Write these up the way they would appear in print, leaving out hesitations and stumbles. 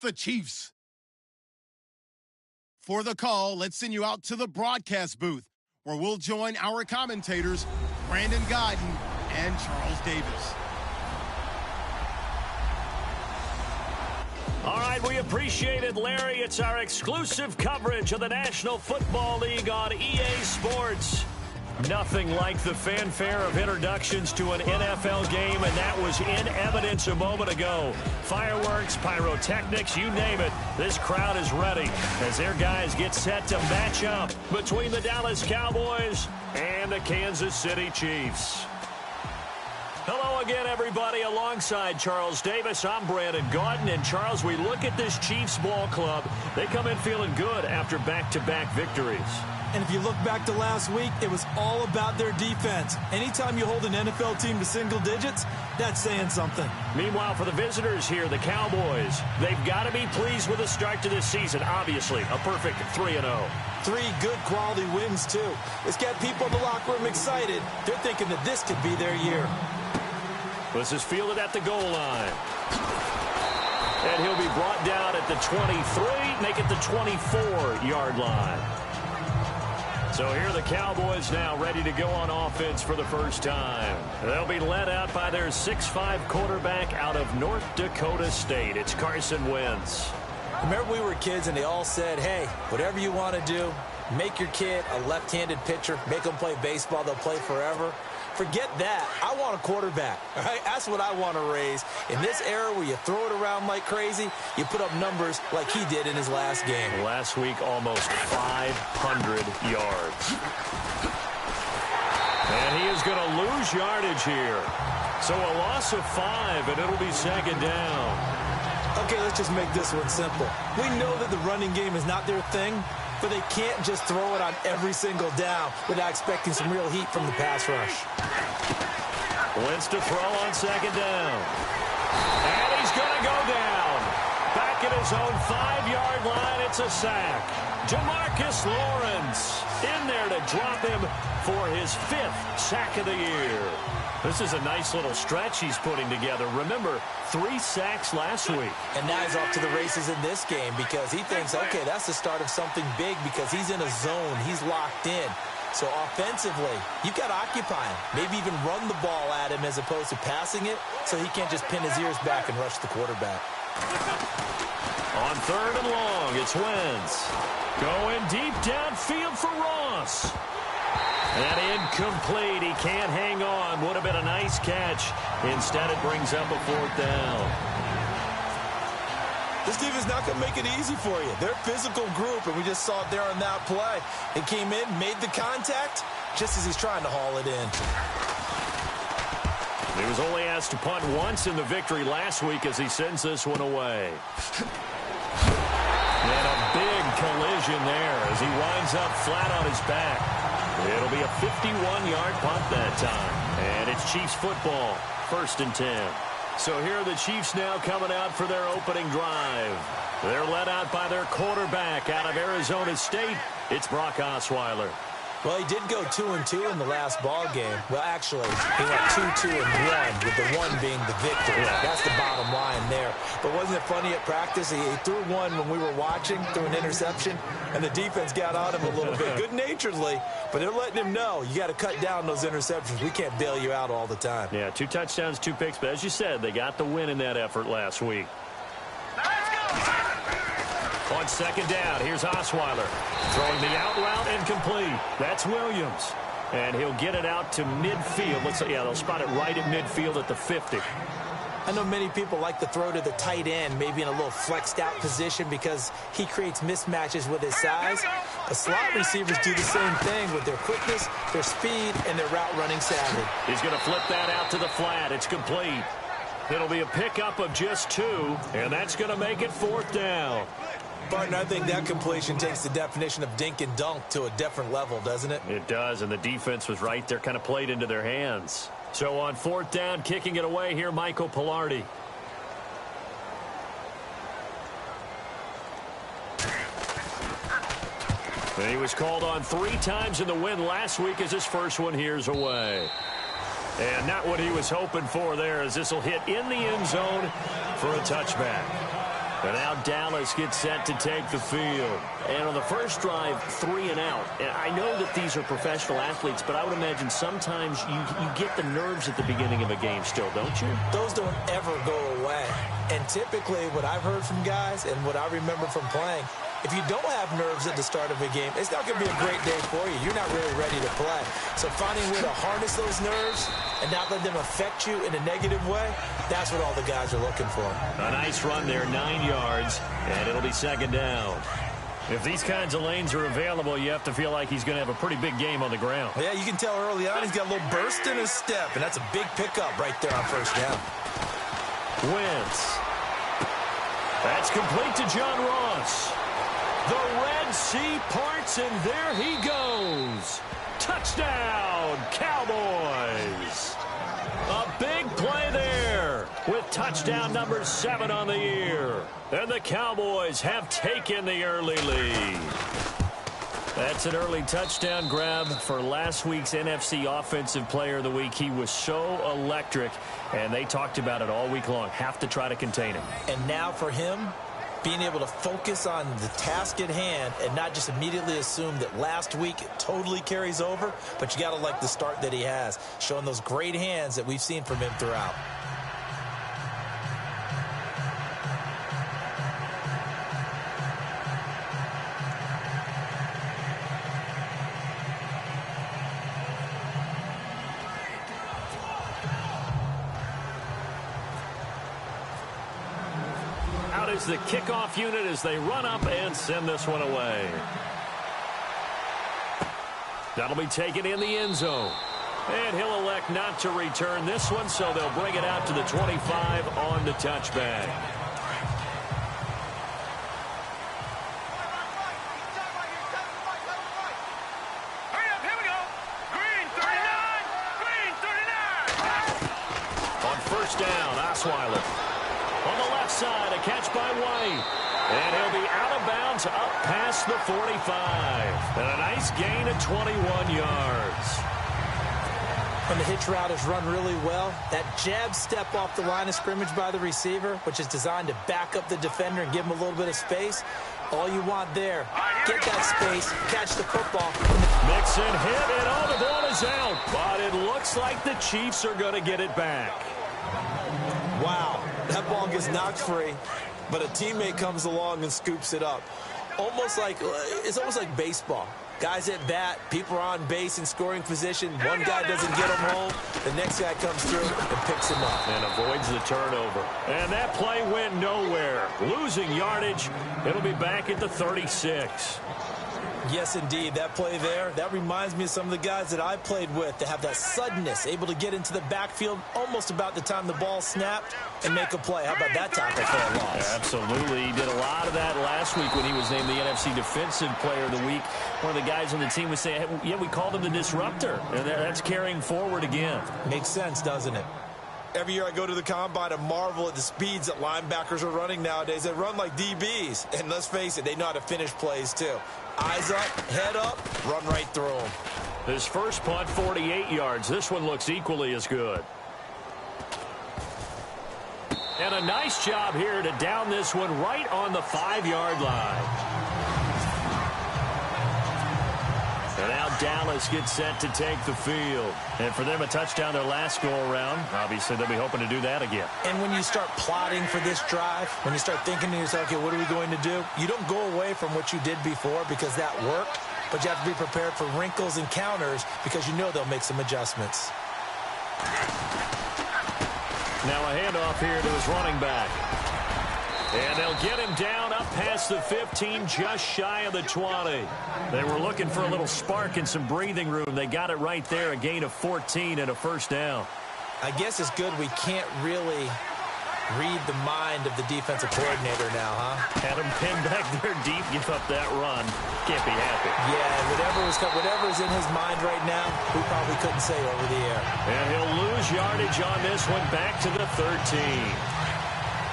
the Chiefs. For the call, let's send you out to the broadcast booth, where we'll join our commentators, Brandon Godden and Charles Davis. All right, we appreciate it, Larry. It's our exclusive coverage of the National Football League on EA Sports. Nothing like the fanfare of introductions to an NFL game, and that was in evidence a moment ago. Fireworks, pyrotechnics, you name it. This crowd is ready as their guys get set to match up between the Dallas Cowboys and the Kansas City Chiefs. Hello again, everybody. Alongside Charles Davis, I'm Brandon Godden. And, Charles, we look at this Chiefs ball club. They come in feeling good after back-to-back victories. And if you look back to last week, it was all about their defense. Anytime you hold an NFL team to single digits, that's saying something. Meanwhile, for the visitors here, the Cowboys, they've got to be pleased with the start to this season. Obviously, a perfect 3-0. 3 good quality wins, too. It's got people in the locker room excited. They're thinking that this could be their year. This is fielded at the goal line. And he'll be brought down at the 23, make it the 24-yard line. So here are the Cowboys now ready to go on offense for the first time. They'll be led out by their 6'5" quarterback out of North Dakota State. It's Carson Wentz. Remember we were kids and they all said, hey, whatever you want to do, make your kid a left-handed pitcher, make them play baseball, they'll play forever. Forget that. I want a quarterback. All right? That's what I want to raise. In this era where you throw it around like crazy, you put up numbers like he did in his last game. Last week, almost 500 yards. And he is going to lose yardage here. So a loss of 5, and it'll be second down. Okay, let's just make this one simple. We know that the running game is not their thing, but they can't just throw it on every single down without expecting some real heat from the pass rush. Wentz to throw on second down. And he's going to go down. Back at his own 5-yard line, it's a sack. Jamarcus Lawrence in there to drop him for his 5th sack of the year. This is a nice little stretch he's putting together. Remember, 3 sacks last week. And now he's off to the races in this game because he thinks, okay, that's the start of something big because he's in a zone. He's locked in. So offensively, you've got to occupy him. Maybe even run the ball at him as opposed to passing it so he can't just pin his ears back and rush the quarterback. On 3rd and long, it's Wentz. Going deep downfield for Ross. And incomplete. He can't hang on. Would have been a nice catch. Instead, it brings up a 4th down. This defense not going to make it easy for you. They're a physical group, and we just saw it there on that play. He came in, made the contact, just as he's trying to haul it in. He was only asked to punt once in the victory last week as he sends this one away. And a big collision there as he winds up flat on his back. It'll be a 51-yard punt that time. And it's Chiefs football, 1st and 10. So here are the Chiefs now coming out for their opening drive. They're led out by their quarterback out of Arizona State. It's Brock Osweiler. Well, he did go 2-2 in the last ball game. Well, actually, he went 2-2-1, with the 1 being the victory. Yeah. That's the bottom line there. But wasn't it funny at practice? He threw one when we were watching, threw an interception, and the defense got on him a little bit, good-naturedly. But they're letting him know, you got to cut down those interceptions. We can't bail you out all the time. Yeah, 2 touchdowns, 2 picks. But as you said, they got the win in that effort last week. On second down, here's Osweiler. Throwing the out route incomplete. That's Williams. And he'll get it out to midfield. They'll spot it right at midfield at the 50. I know many people like to throw to the tight end, maybe in a little flexed out position because he creates mismatches with his size. But slot receivers do the same thing with their quickness, their speed, and their route running savvy. He's going to flip that out to the flat. It's complete. It'll be a pickup of just 2, and that's going to make it 4th down. Partner, I think that completion takes the definition of dink and dunk to a different level, doesn't it? It does, and the defense was right there, kind of played into their hands. So on 4th down, kicking it away here, Michael Pilardi. And he was called on 3 times in the win last week as his first one here's away. And not what he was hoping for there as this will hit in the end zone for a touchback. And now Dallas gets set to take the field. And on the first drive, 3 and out. And I know that these are professional athletes, but I would imagine sometimes you get the nerves at the beginning of a game still, don't you? Those don't ever go away. And typically what I've heard from guys and what I remember from playing, if you don't have nerves at the start of a game, it's not going to be a great day for you. You're not really ready to play. So finding a way to harness those nerves and not let them affect you in a negative way, that's what all the guys are looking for. A nice run there, 9 yards, and it'll be second down. If these kinds of lanes are available, you have to feel like he's going to have a pretty big game on the ground. Yeah, you can tell early on he's got a little burst in his step, and that's a big pickup right there on first down. Wentz. That's complete to John Ross. The Red Sea parts, and there he goes. Touchdown, Cowboys. A big play there with touchdown number 7 on the year. And the Cowboys have taken the early lead. That's an early touchdown grab for last week's NFC Offensive Player of the Week. He was so electric, and they talked about it all week long. Have to try to contain him. And now for him, being able to focus on the task at hand and not just immediately assume that last week it totally carries over, but you got to like the start that he has, showing those great hands that we've seen from him throughout. Is the kickoff unit as they run up and send this one away. That'll be taken in the end zone. And he'll elect not to return this one, so they'll bring it out to the 25 on the touchback. On first down, Osweiler. On the left side, a catch by White. And he'll be out of bounds up past the 45. And a nice gain of 21 yards. When the hitch route is run really well, that jab step off the line of scrimmage by the receiver, which is designed to back up the defender and give him a little bit of space, all you want there, get that space, catch the football. Mixon hit, and oh, the ball is out. But it looks like the Chiefs are going to get it back. Wow, that ball gets knocked free, but a teammate comes along and scoops it up. It's almost like baseball. Guys at bat, people are on base in scoring position. One guy doesn't get him home. The next guy comes through and picks him up. And avoids the turnover. And that play went nowhere. Losing yardage. It'll be back at the 36. Yes, indeed. That play there, that reminds me of some of the guys that I played with to have that suddenness, able to get into the backfield almost about the time the ball snapped and make a play. How about that tackle for a loss? Yeah, absolutely. He did a lot of that last week when he was named the NFC Defensive Player of the Week. One of the guys on the team was saying, hey, yeah, we called him the disruptor. And that's carrying forward again. Makes sense, doesn't it? Every year I go to the combine and marvel at the speeds that linebackers are running nowadays. They run like DBs. And let's face it, they know how to finish plays too. Eyes up, head up, run right through them. His first punt, 48 yards. This one looks equally as good. And a nice job here to down this one right on the 5-yard line. And now Dallas gets set to take the field. And for them, a touchdown their last go-around. Obviously, they'll be hoping to do that again. And when you start plotting for this drive, when you start thinking to yourself, okay, what are we going to do? You don't go away from what you did before because that worked, but you have to be prepared for wrinkles and counters because you know they'll make some adjustments. Now a handoff here to his running back. And they'll get him down up past the 15, just shy of the 20. They were looking for a little spark and some breathing room. They got it right there, a gain of 14 and a first down. I guess it's good we can't really read the mind of the defensive coordinator now, huh? Had him pinned back there deep, give up that run. Can't be happy. Yeah, whatever's in his mind right now, we probably couldn't say over the air. And he'll lose yardage on this one, back to the 13.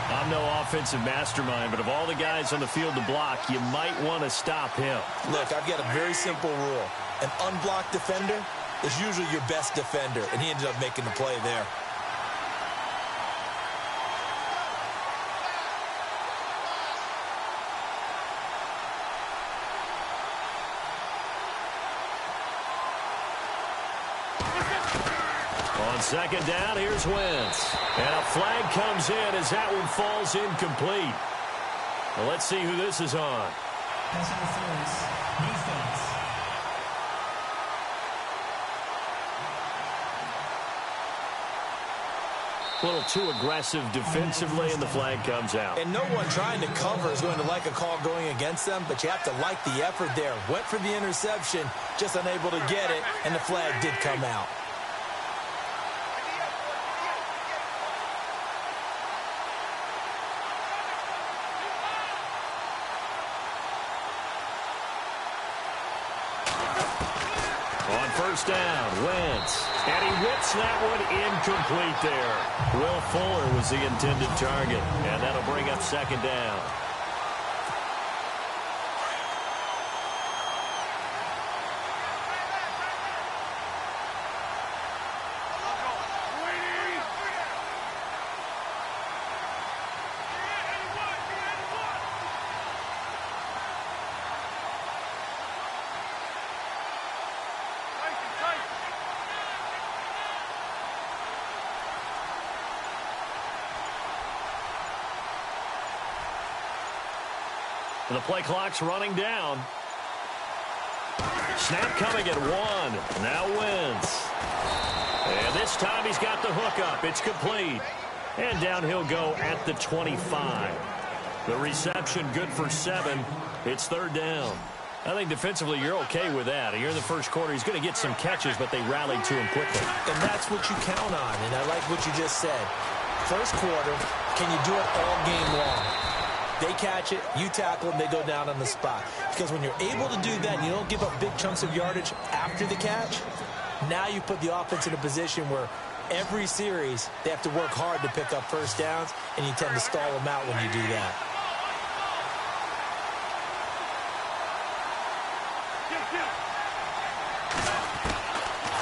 I'm no offensive mastermind, but of all the guys on the field to block, you might want to stop him. Look, I've got a very simple rule. An unblocked defender is usually your best defender, and he ended up making the play there. On second down, here's Wentz. And a flag comes in as that one falls incomplete. Well, let's see who this is on. Pass interference. Defense. A little too aggressive defensively, and the flag comes out. And no one trying to cover is going to like a call going against them, but you have to like the effort there. Went for the interception, just unable to get it, and the flag did come out. On first down, Wentz. And he whips that one incomplete there. Will Fuller was the intended target, and that'll bring up second down. The play clock's running down. Snap coming at 1. Now Wentz. And this time he's got the hook up. It's complete. And down he'll go at the 25. The reception good for 7. It's third down. I think defensively you're okay with that. Here in the first quarter, he's going to get some catches, but they rallied to him quickly. And that's what you count on, and I like what you just said. First quarter, can you do it all game long? They catch it, you tackle them, they go down on the spot. Because when you're able to do that, and you don't give up big chunks of yardage after the catch, now you put the offense in a position where every series they have to work hard to pick up first downs, and you tend to stall them out when you do that.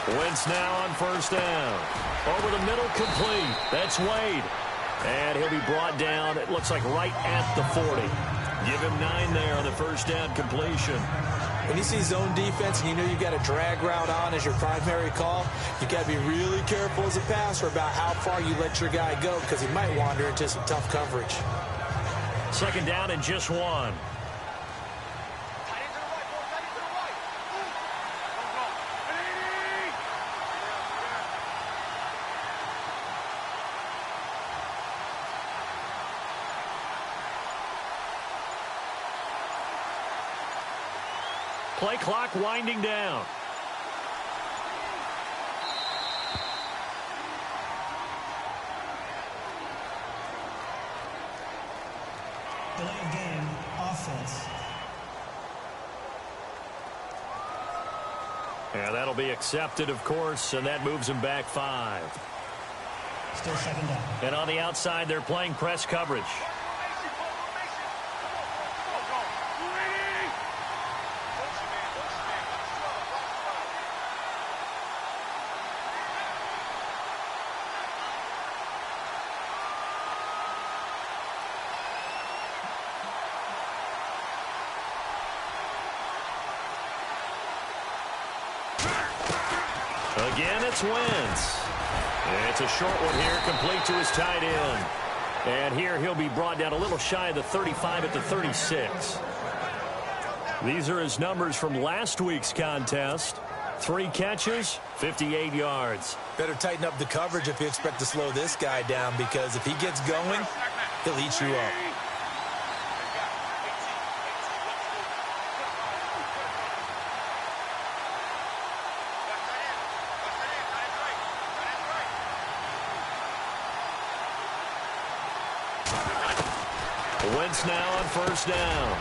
Wentz now on first down. Over the middle, complete. That's Wade. And he'll be brought down, it looks like right at the 40. Give him 9 there on the first down completion. When you see zone defense and you know you've got a drag route on as your primary call, you've got to be really careful as a passer about how far you let your guy go because he might wander into some tough coverage. Second down and just 1. Play clock winding down. Delay of game, offense. Yeah, that'll be accepted, of course, and that moves him back 5. Still second down. And on the outside, they're playing press coverage. Again, it's Wentz. It's a short one here, complete to his tight end. And here he'll be brought down a little shy of the 35 at the 36. These are his numbers from last week's contest. 3 catches, 58 yards. Better tighten up the coverage if you expect to slow this guy down, because if he gets going, he'll eat you up. Wentz now on first down.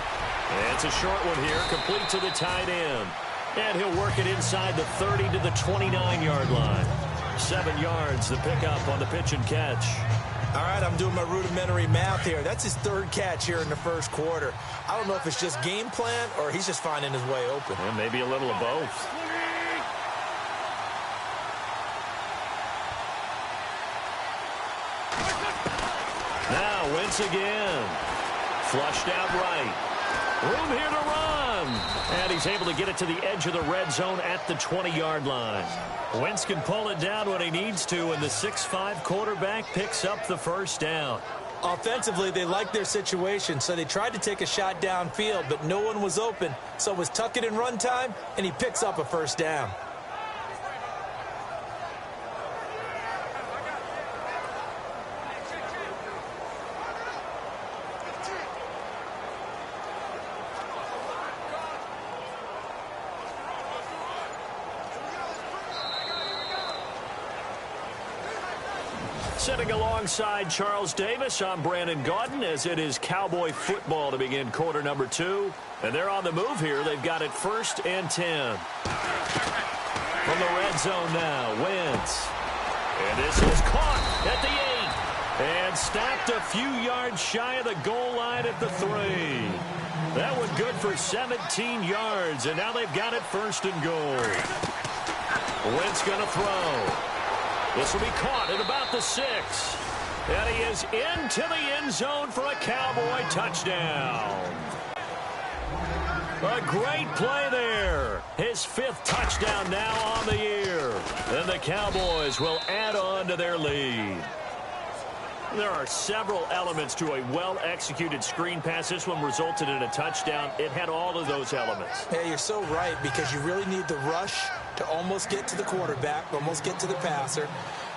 It's a short one here, complete to the tight end. And he'll work it inside the 30 to the 29-yard line. 7 yards, the pickup on the pitch and catch. All right, I'm doing my rudimentary math here. That's his 3rd catch here in the first quarter. I don't know if it's just game plan or he's just finding his way open. And maybe a little of both. Now Wentz again. Flushed out right. Room here to run. And he's able to get it to the edge of the red zone at the 20-yard line. Wentz can pull it down when he needs to, and the 6'5" quarterback picks up the first down. Offensively, they liked their situation, so they tried to take a shot downfield, but no one was open. So it was tuck it and run time, and he picks up a first down. Sitting alongside Charles Davis, I'm Brandon Gaudin, as it is Cowboy football to begin quarter number 2. And they're on the move here. They've got it 1st and 10. From the red zone now, Wentz. And this is caught at the 8. And stopped a few yards shy of the goal line at the 3. That one good for 17 yards. And now they've got it 1st and goal. Wentz going to throw. This will be caught at about the 6. And he is into the end zone for a Cowboy touchdown. A great play there. His 5th touchdown now on the year. And the Cowboys will add on to their lead. There are several elements to a well-executed screen pass. This one resulted in a touchdown. It had all of those elements. Yeah, you're so right, because you really need the rush to almost get to the quarterback, almost get to the passer.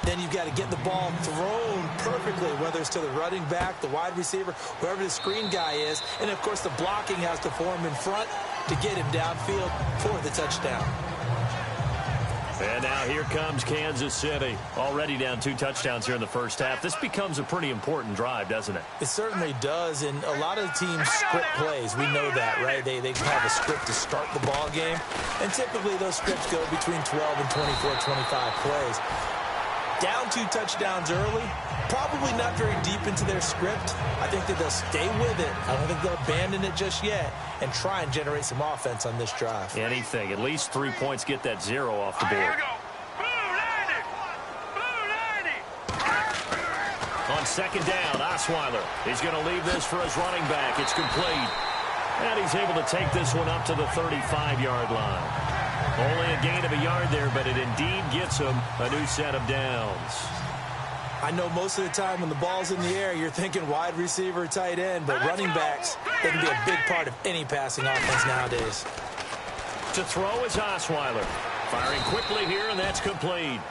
Then you've got to get the ball thrown perfectly, whether it's to the running back, the wide receiver, whoever the screen guy is. And, of course, the blocking has to form in front to get him downfield for the touchdown. And now here comes Kansas City. Already down 2 touchdowns here in the first half. This becomes a pretty important drive, doesn't it? It certainly does, and a lot of teams script plays. We know that, right? They have a script to start the ball game, and typically those scripts go between 12 and 24, 25 plays. Down 2 touchdowns early, probably not very deep into their script. I think that they'll stay with it. I don't think they'll abandon it just yet and try and generate some offense on this drive. Anything. At least 3 points, get that 0 off the board. Here we go. On 2nd down, Osweiler. He's going to leave this for his running back. It's complete. And he's able to take this one up to the 35-yard line. Only a gain of a yard there, but it indeed gets him a new set of downs. I know most of the time when the ball's in the air, you're thinking wide receiver, tight end, but running backs, they can be a big part of any passing offense nowadays. To throw is Osweiler. Firing quickly here, and that's complete.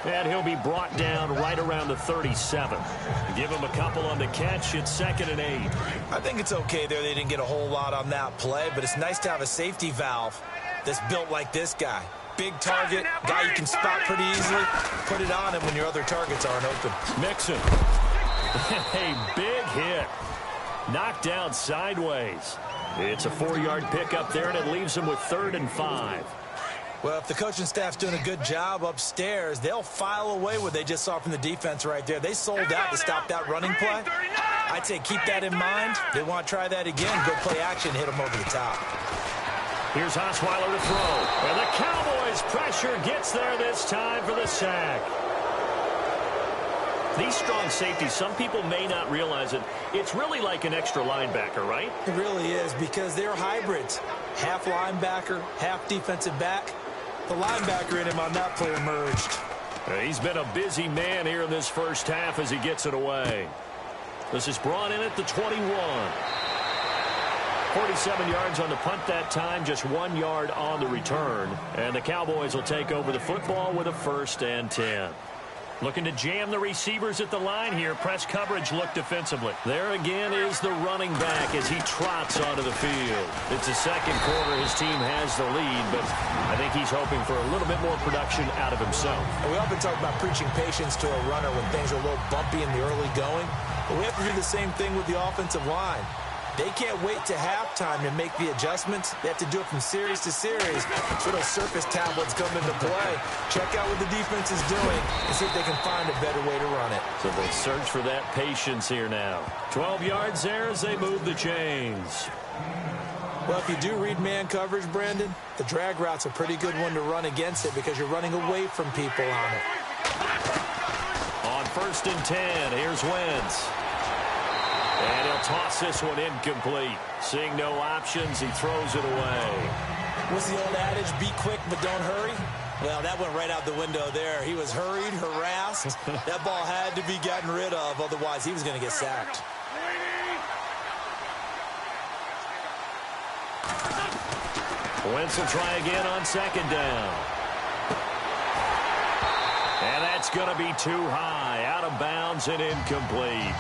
And he'll be brought down right around the 37. Give him a couple on the catch. It's 2nd and 8. I think it's okay there. They didn't get a whole lot on that play, but it's nice to have a safety valve that's built like this guy. Big target, guy you can spot pretty easily. Put it on him when your other targets aren't open. Mixon. A big hit. Knocked down sideways. It's a 4-yard pickup there, and it leaves him with 3rd and 5. Well, if the coaching staff's doing a good job upstairs, they'll file away what they just saw from the defense right there. They sold out to stop that running play. I'd say keep that in mind. They want to try that again. Go play action, hit them over the top. Here's Osweiler to throw. And the Cowboys' pressure gets there this time for the sack. These strong safeties, some people may not realize it. It's really like an extra linebacker, right? It really is, because they're hybrids. Half linebacker, half defensive back. The linebacker in him on that play emerged. He's been a busy man here in this first half as he gets it away. This is brought in at the 21. 47 yards on the punt that time, just 1 yard on the return. And the Cowboys will take over the football with a 1st and 10. Looking to jam the receivers at the line here. Press coverage look defensively. There again is the running back as he trots onto the field. It's the 2nd quarter. His team has the lead, but I think he's hoping for a little bit more production out of himself. And we often talk about preaching patience to a runner when things are a little bumpy in the early going. But we have to do the same thing with the offensive line. They can't wait to halftime to make the adjustments. They have to do it from series to series. So those surface tablets come into play. Check out what the defense is doing and see if they can find a better way to run it. So they'll search for that patience here now. 12 yards there as they move the chains. Well, if you do read man coverage, Brandon, the drag route's a pretty good one to run against it because you're running away from people on it. On 1st and 10, here's Wentz. And he'll toss this one incomplete. Seeing no options, he throws it away. What's the old adage? Be quick, but don't hurry. Well, that went right out the window there. He was hurried, harassed. That ball had to be gotten rid of, otherwise he was going to get sacked. Wentz will try again on second down. And that's going to be too high, out of bounds and incomplete.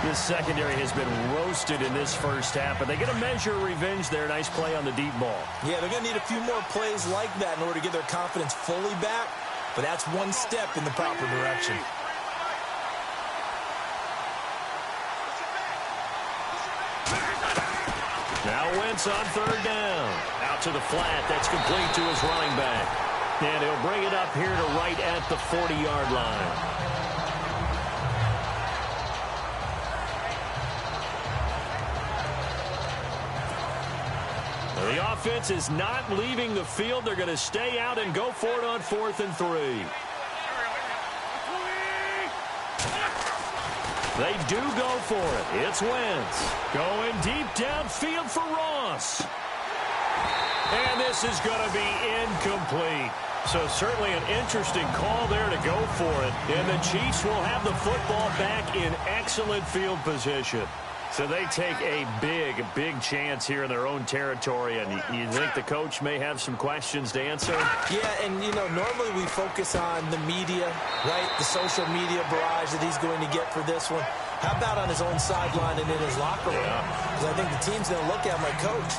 This secondary has been roasted in this first half, but they get a measure of revenge there. Nice play on the deep ball. Yeah, they're going to need a few more plays like that in order to get their confidence fully back, but that's one step in the proper direction. Now Wentz on third down. Out to the flat. That's complete to his running back. And he'll bring it up here to right at the 40-yard line. The offense is not leaving the field. They're going to stay out and go for it on 4th and 3. They do go for it. It's Wentz going deep downfield for Ross. And this is going to be incomplete. So certainly an interesting call there to go for it. And the Chiefs will have the football back in excellent field position. So they take a big chance here in their own territory, and you think the coach may have some questions to answer? Yeah, and, you know, normally we focus on the media, right, the social media barrage that he's going to get for this one. How about on his own sideline and in his locker room? Because I think the team's going to look at him like, Coach,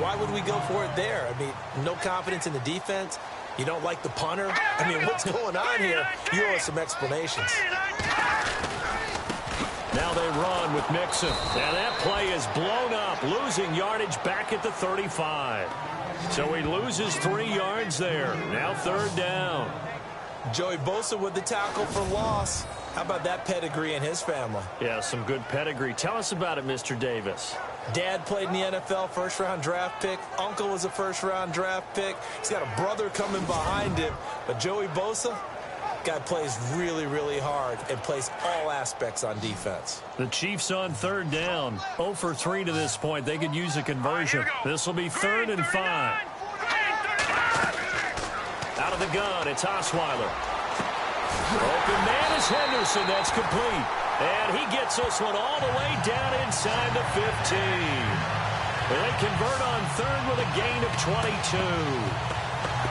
why would we go for it there? I mean, no confidence in the defense. You don't like the punter? I mean, what's going on here? You owe us some explanations. Now they run with Mixon. And that play is blown up, losing yardage back at the 35. So he loses 3 yards there. Now third down. Joey Bosa with the tackle for loss. How about that pedigree in his family? Yeah, some good pedigree. Tell us about it, Mr. Davis. Dad played in the NFL, first-round draft pick. Uncle was a first-round draft pick. He's got a brother coming behind him. But Joey Bosa, guy plays really hard and plays all aspects on defense. The Chiefs on third down. 0 for 3 to this point. They could use a conversion. This will be 3rd and 5. Out of the gun, it's Osweiler. Open man is Henderson. That's complete. And he gets this one all the way down inside the 15. They convert on third with a gain of 22.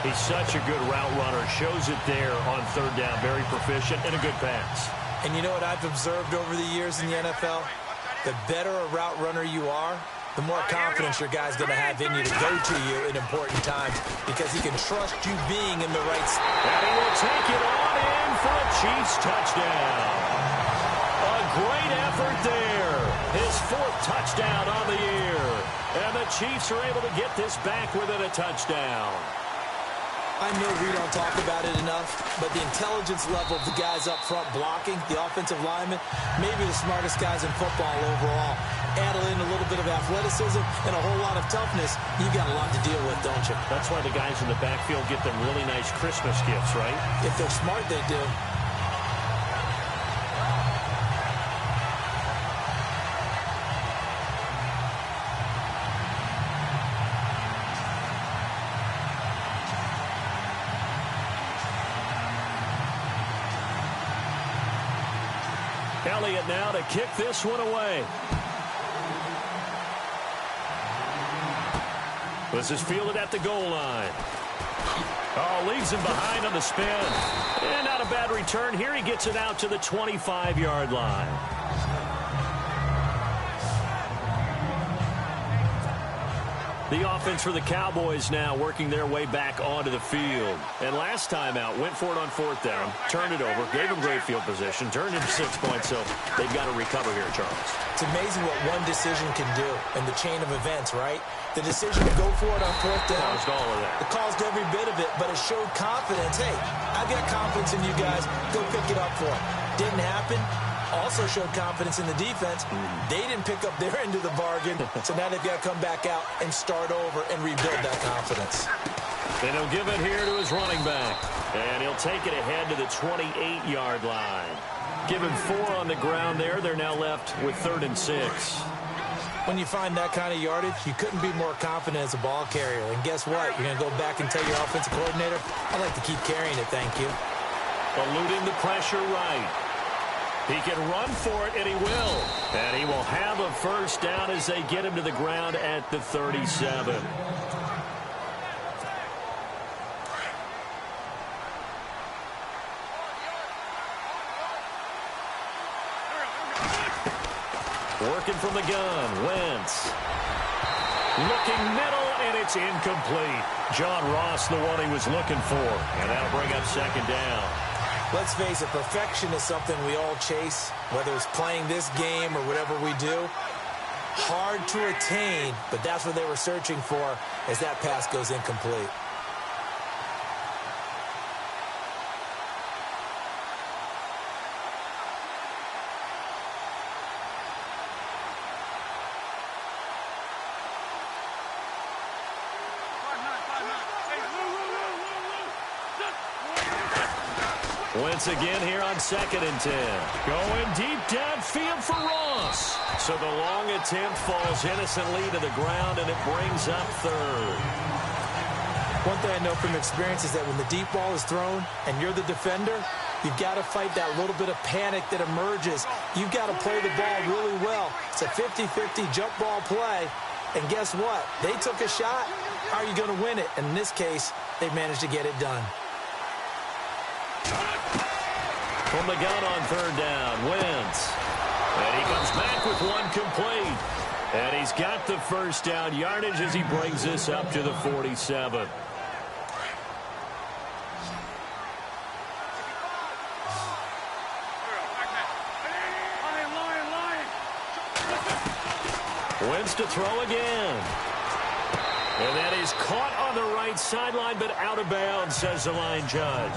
He's such a good route runner. Shows it there on third down. Very proficient and a good pass. And you know what I've observed over the years in the NFL? The better a route runner you are, the more confidence your guy's going to have in you to go to you in important times because he can trust you being in the right spot. And he will take it on in for a Chiefs touchdown. A great effort there. His 4th touchdown on the year. And the Chiefs are able to get this back within a touchdown. I know we don't talk about it enough, but the intelligence level of the guys up front blocking, the offensive linemen, maybe the smartest guys in football overall. Add in a little bit of athleticism and a whole lot of toughness, you got a lot to deal with, don't you? That's why the guys in the backfield get them really nice Christmas gifts, right? If they're smart, they do. Elliott now to kick this one away. This is fielded at the goal line. Oh, leaves him behind on the spin. And not a bad return here. He gets it out to the 25-yard line. The offense for the Cowboys now working their way back onto the field. And last time out, went for it on 4th down, turned it over, gave them great field position, turned into 6 points, so they've got to recover here, Charles. It's amazing what one decision can do in the chain of events, right? The decision to go for it on 4th down. Caused all of that. It caused every bit of it, but it showed confidence. Hey, I've got confidence in you guys. Go pick it up for it. Didn't happen. Also showed confidence in the defense. They didn't pick up their end of the bargain, so now they've got to come back out and start over and rebuild that confidence. Then he'll give it here to his running back. And he'll take it ahead to the 28-yard line. Given 4 on the ground there, they're now left with 3rd and 6. When you find that kind of yardage, you couldn't be more confident as a ball carrier. And guess what? You're going to go back and tell your offensive coordinator, I'd like to keep carrying it, thank you. Eluding the pressure right. He can run for it, and he will. And he will have a first down as they get him to the ground at the 37. Working from the gun, Wentz. Looking middle, and it's incomplete. John Ross, the one he was looking for. And that'll bring up 2nd down. Let's face it, perfection is something we all chase, whether it's playing this game or whatever we do. Hard to attain, but that's what they were searching for as that pass goes incomplete. Wentz again here on 2nd and 10. Going deep downfield for Ross. So the long attempt falls innocently to the ground, and it brings up 3rd. One thing I know from experience is that when the deep ball is thrown and you're the defender, you've got to fight that little bit of panic that emerges. You've got to play the ball really well. It's a 50-50 jump ball play. And guess what? They took a shot. How are you going to win it? And in this case, they managed to get it done. From the gun on 3rd down, Wentz. And he comes back with one complete. And he's got the first down yardage as he brings this up to the 47. Wentz to throw again. And that is caught on the right sideline, but out of bounds, says the line judge.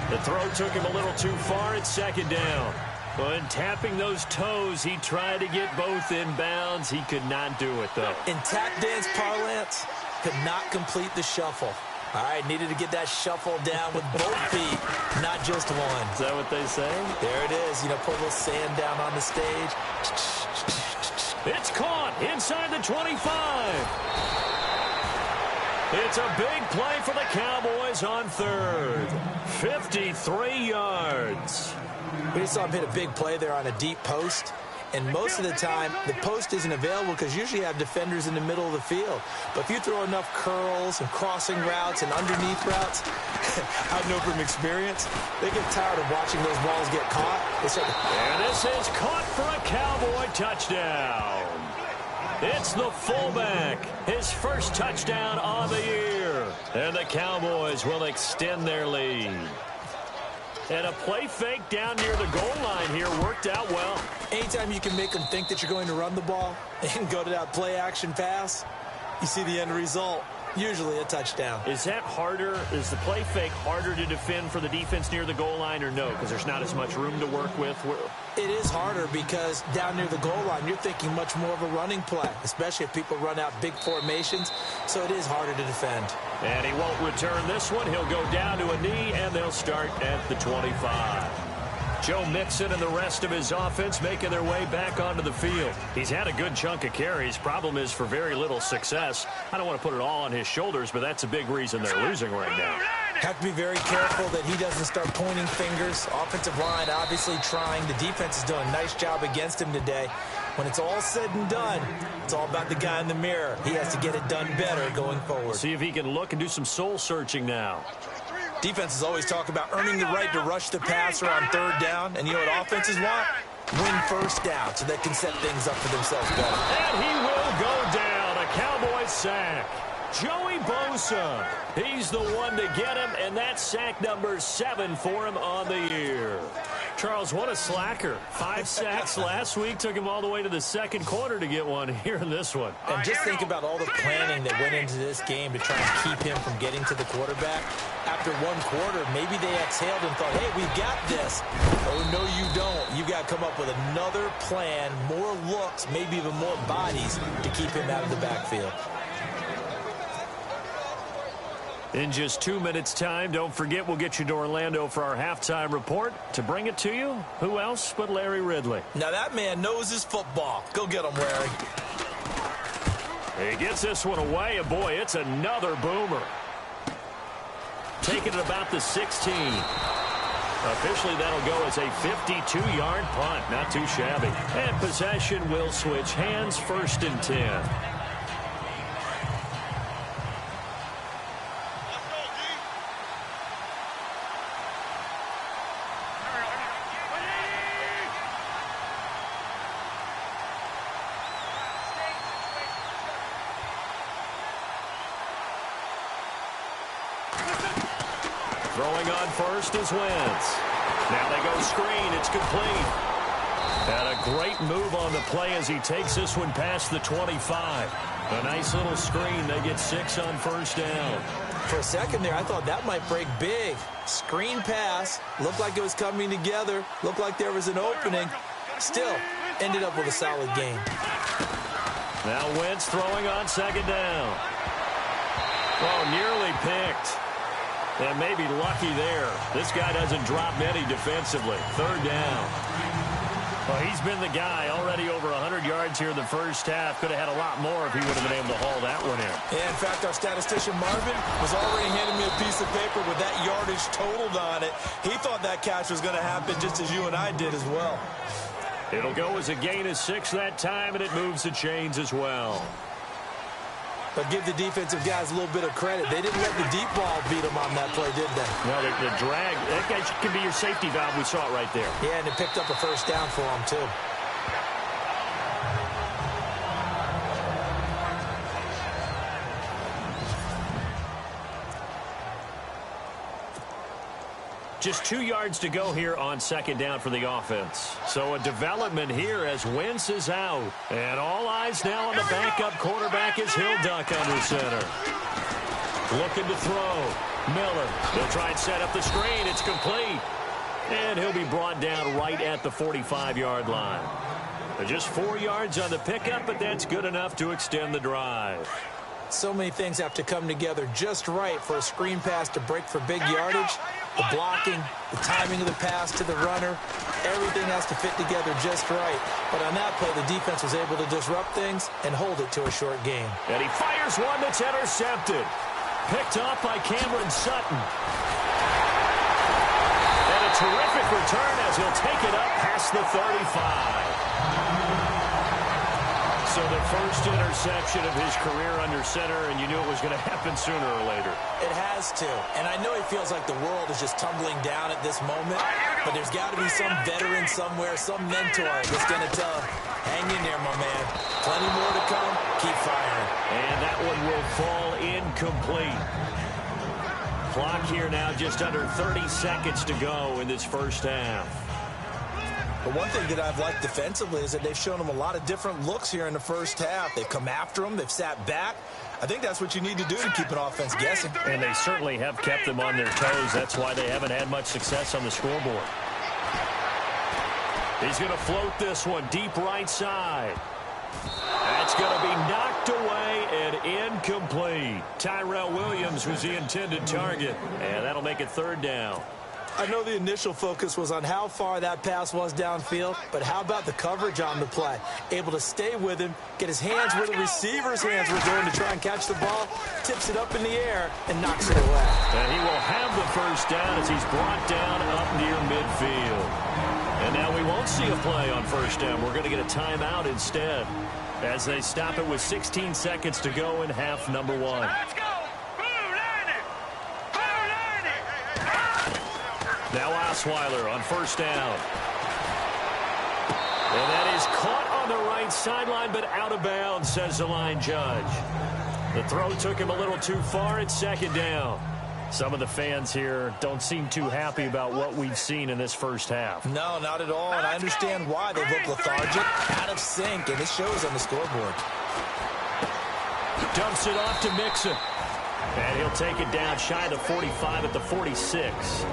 The throw took him a little too far at 2nd down. When tapping those toes, he tried to get both in bounds. He could not do it, though. In tap dance parlance, could not complete the shuffle. All right, needed to get that shuffle down with both feet, not just one. Is that what they say? There it is. You know, put a little sand down on the stage. It's caught inside the 25. It's a big play for the Cowboys on 3rd. 53 yards. We saw him hit a big play there on a deep post. And most of the time, the post isn't available because usually you have defenders in the middle of the field. But if you throw enough curls and crossing routes and underneath routes, I know from experience, they get tired of watching those balls get caught. And this is caught for a Cowboy touchdown. It's the fullback, his first touchdown on the year. And the Cowboys will extend their lead. And a play fake down near the goal line here worked out well. Anytime you can make them think that you're going to run the ball and go to that play-action pass, you see the end result. Usually a touchdown. Is that harder? Is the play fake harder to defend for the defense near the goal line or no? Because there's not as much room to work with? It is harder because down near the goal line, you're thinking much more of a running play, especially if people run out big formations. So it is harder to defend. And he won't return this one. He'll go down to a knee, and they'll start at the 25. Joe Mixon and the rest of his offense making their way back onto the field. He's had a good chunk of carries. Problem is for very little success. I don't want to put it all on his shoulders, but that's a big reason they're losing right now. Have to be very careful that he doesn't start pointing fingers. Offensive line obviously trying. The defense is doing a nice job against him today. When it's all said and done, it's all about the guy in the mirror. He has to get it done better going forward. See if he can look and do some soul searching now. Defenses always talk about earning the right to rush the passer on 3rd down. And you know what offenses want? Win first down so they can set things up for themselves better. And he will go down. A Cowboy sack. Joey Bosa. He's the one to get him, and that's sack number 7 for him on the year. Charles, what a slacker. 5 sacks last week. Took him all the way to the 2nd quarter to get one here in this one. And just think about all the planning that went into this game to try and keep him from getting to the quarterback. After 1 quarter, maybe they exhaled and thought, hey, we've got this. Oh, no, you don't. You've got to come up with another plan, more looks, maybe even more bodies to keep him out of the backfield. In just 2 minutes' time, don't forget we'll get you to Orlando for our halftime report. To bring it to you, who else but Larry Ridley? Now that man knows his football. Go get him, Larry. He gets this one away, and boy, it's another boomer. Taking it about the 16. Officially, that'll go as a 52-yard punt. Not too shabby. And possession will switch hands, 1st and 10. Throwing on first is Wentz. Now they go screen. It's complete. And a great move on the play as he takes this one past the 25. A nice little screen. They get 6 on 1st down. For a second there, I thought that might break big. Screen pass. Looked like it was coming together. Looked like there was an opening. Still, ended up with a solid game. Now Wentz throwing on 2nd down. Oh, nearly picked. And maybe lucky there. This guy doesn't drop many defensively. 3rd down. Well, he's been the guy already over 100 yards here in the first half. Could have had a lot more if he would have been able to haul that one in. Yeah, in fact, our statistician Marvin was already handing me a piece of paper with that yardage totaled on it. He thought that catch was going to happen just as you and I did as well. It'll go as a gain of 6 that time, and it moves the chains as well. But give the defensive guys a little bit of credit. They didn't let the deep ball beat them on that play, did they? No, the drag, that guy can be your safety valve. We saw it right there. Yeah, and it picked up a 1st down for them, too. Just 2 yards to go here on 2nd down for the offense. So a development here as Wentz is out. And all eyes now on the backup quarterback as he'll duck under center. Looking to throw. Miller. They'll try and set up the screen. It's complete. And he'll be brought down right at the 45-yard line. Just 4 yards on the pickup, but that's good enough to extend the drive. So many things have to come together just right for a screen pass to break for big yardage. The blocking, the timing of the pass to the runner, everything has to fit together just right. But on that play, the defense was able to disrupt things and hold it to a short game. And he fires one that's intercepted. Picked off by Cameron Sutton. And a terrific return as he'll take it up past the 35. So the first interception of his career under center, and you knew it was going to happen sooner or later. It has to. And I know he feels like the world is just tumbling down at this moment, but there's got to be some veteran somewhere, some mentor that's going to tell him, hang in there, my man. Plenty more to come. Keep firing. And that one will fall incomplete. Clock here now just under 30 seconds to go in this first half. But one thing that I've liked defensively is that they've shown them a lot of different looks here in the first half. They've come after them. They've sat back. I think that's what you need to do to keep an offense guessing. And they certainly have kept them on their toes. That's why they haven't had much success on the scoreboard. He's going to float this one deep right side. That's going to be knocked away and incomplete. Tyrell Williams was the intended target, and that'll make it 3rd down. I know the initial focus was on how far that pass was downfield, but how about the coverage on the play? Able to stay with him, get his hands where the receiver's hands were going to try and catch the ball, tips it up in the air, and knocks it away. And he will have the 1st down as he's brought down up near midfield. And now we won't see a play on 1st down. We're going to get a timeout instead as they stop it with 16 seconds to go in half number 1. Let's go! Now Osweiler on 1st down. And that is caught on the right sideline, but out of bounds, says the line judge. The throw took him a little too far. It's 2nd down. Some of the fans here don't seem too happy about what we've seen in this first half. No, not at all, and I understand why. They look lethargic, out of sync, and it shows on the scoreboard. Dumps it off to Mixon. And he'll take it down shy of the 45 at the 46.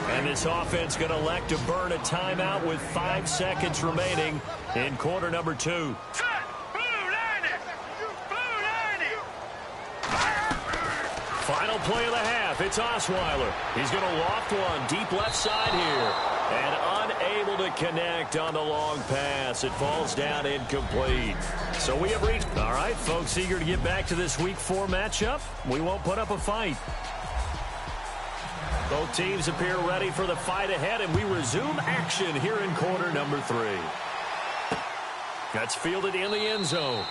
And this offense going to elect to burn a timeout with 5 seconds remaining in quarter number 2. Final play of the half. It's Osweiler. He's going to loft one deep left side here. And unable to connect on the long pass. It falls down incomplete. So we have reached. All right, folks, eager to get back to this Week 4 matchup. We won't put up a fight. Both teams appear ready for the fight ahead, and we resume action here in quarter number 3. That's fielded in the end zone.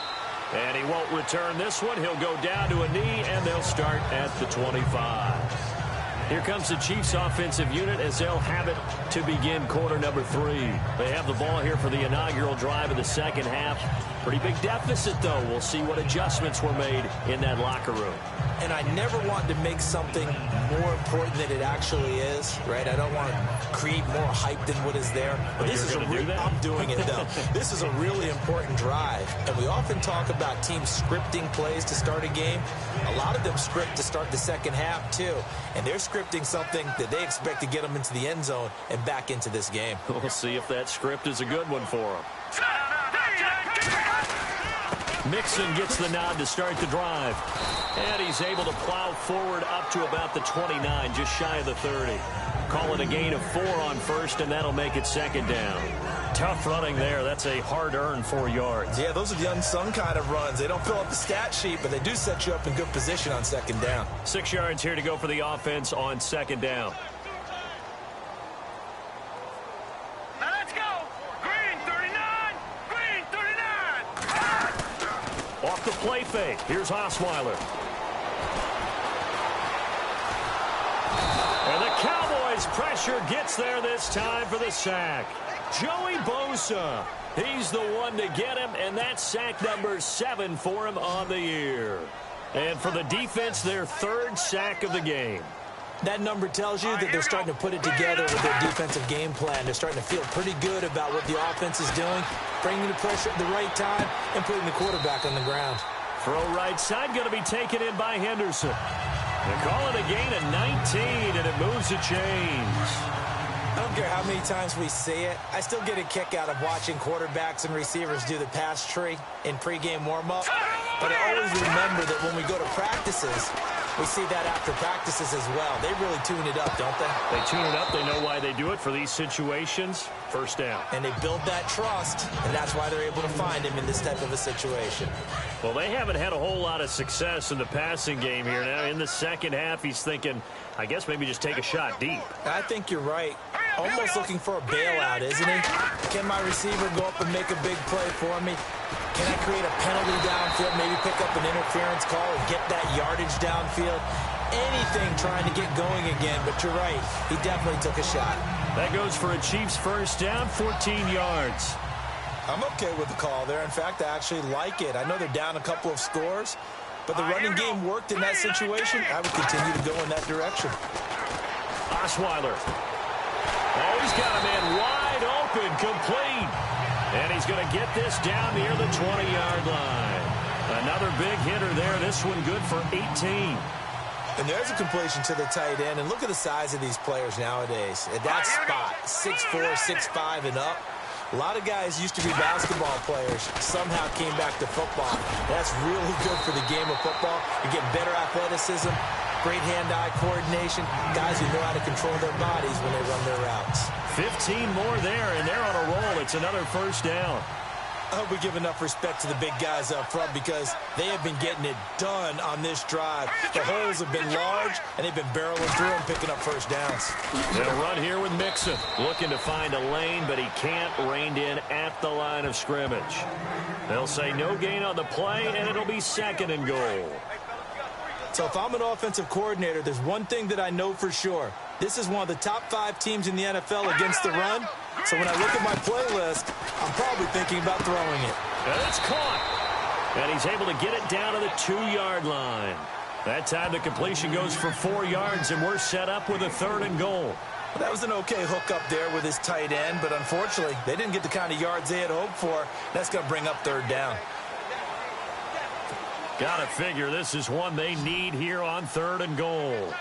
And he won't return this one. He'll go down to a knee, and they'll start at the 25. Here comes the Chiefs offensive unit as they'll have it to begin quarter number 3. They have the ball here for the inaugural drive of the second half. Pretty big deficit, though. We'll see what adjustments were made in that locker room. And I never want to make something more important than it actually is, right? I don't want to create more hype than what is there. But this is I'm doing it, though. This is a really important drive. And we often talk about teams scripting plays to start a game. A lot of them script to start the second half, too. And they're scripting something that they expect to get them into the end zone and back into this game. We'll see if that script is a good one for them. Mixon gets the nod to start the drive. And he's able to plow forward up to about the 29, just shy of the 30. Call it a gain of 4 on first, and that'll make it second down. Tough running there. That's a hard-earned 4 yards. Yeah, those are the unsung kind of runs. They don't fill up the stat sheet, but they do set you up in good position on second down. 6 yards here to go for the offense on second down. Now let's go. Green 39. Green 39. Off the play fake. Here's Osweiler. And the Cowboys' pressure gets there this time for the sack. Joey Bosa. He's the one to get him, and that's sack number 7 for him on the year. And for the defense, their 3rd sack of the game. That number tells you that they're starting to put it together with their defensive game plan. They're starting to feel pretty good about what the offense is doing, bringing the pressure at the right time, and putting the quarterback on the ground. Throw right side, going to be taken in by Henderson. They call it a gain of 19, and it moves the chains. I don't care how many times we see it. I still get a kick out of watching quarterbacks and receivers do the pass tree in pregame warm-up. But I always remember that when we go to practices, we see that after practices as well. They really tune it up, don't they? They tune it up. They know why they do it for these situations. First down. And they build that trust, and that's why they're able to find him in this type of a situation. Well, they haven't had a whole lot of success in the passing game here. Now, in the second half, he's thinking, I guess maybe just take a shot deep. I think you're right. Almost looking for a bailout, isn't he? Can my receiver go up and make a big play for me? Can I create a penalty downfield, maybe pick up an interference call and get that yardage downfield? Anything trying to get going again, but you're right. He definitely took a shot. That goes for a Chiefs first down, 14 yards. I'm okay with the call there. In fact, I actually like it. I know they're down a couple of scores, but the running game worked in that situation. I would continue to go in that direction. Osweiler. Oh, he's got a man wide open, complete. And he's going to get this down near the 20-yard line. Another big hitter there. This one good for 18. And there's a completion to the tight end. And look at the size of these players nowadays. At that spot, 6'4", 6'5", and up. A lot of guys used to be basketball players, somehow came back to football. That's really good for the game of football. You get better athleticism, great hand-eye coordination, guys who know how to control their bodies when they run their routes. 15 more there, and they're on a roll. It's another first down. I hope we give enough respect to the big guys up front because they have been getting it done on this drive. The holes have been large, and they've been barreling through and picking up first downs. They'll run here with Mixon. Looking to find a lane, but he can't. Reined in at the line of scrimmage. They'll say no gain on the play, and it'll be second and goal. So if I'm an offensive coordinator, there's one thing that I know for sure. This is one of the top 5 teams in the NFL against the run. So when I look at my playlist, I'm probably thinking about throwing it. And it's caught. And he's able to get it down to the 2-yard line. That time the completion goes for 4 yards, and we're set up with a 3rd and goal. Well, that was an okay hook up there with his tight end, but unfortunately, they didn't get the kind of yards they had hoped for. That's going to bring up 3rd down. Got to figure this is one they need here on 3rd and goal.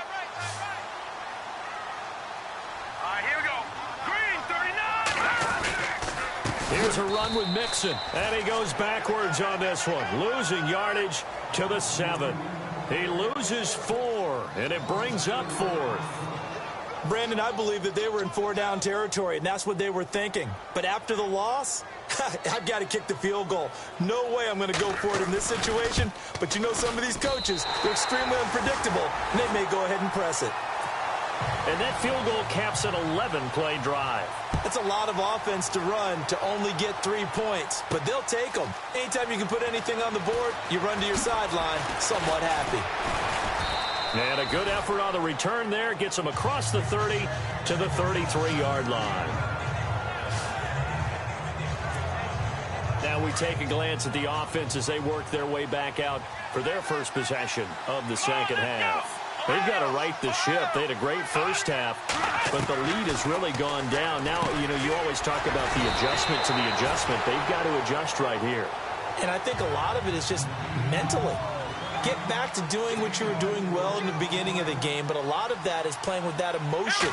Here's a run with Mixon, and he goes backwards on this one, losing yardage to the 7. He loses 4, and it brings up 4th. Brandon, I believe that they were in 4-down territory, and that's what they were thinking. But after the loss, I've got to kick the field goal. No way I'm going to go for it in this situation. But you know, some of these coaches, they're extremely unpredictable, and they may go ahead and press it. And that field goal caps an 11-play drive. That's a lot of offense to run to only get 3 points, but they'll take them. Anytime you can put anything on the board, you run to your sideline somewhat happy. And a good effort on the return there gets them across the 30 to the 33-yard line. Now we take a glance at the offense as they work their way back out for their first possession of the second half. They've got to right the ship. They had a great first half, but the lead has really gone down. Now, you know, you always talk about the adjustment to the adjustment. They've got to adjust right here. And I think a lot of it is just mentally. Get back to doing what you were doing well in the beginning of the game, but a lot of that is playing with that emotion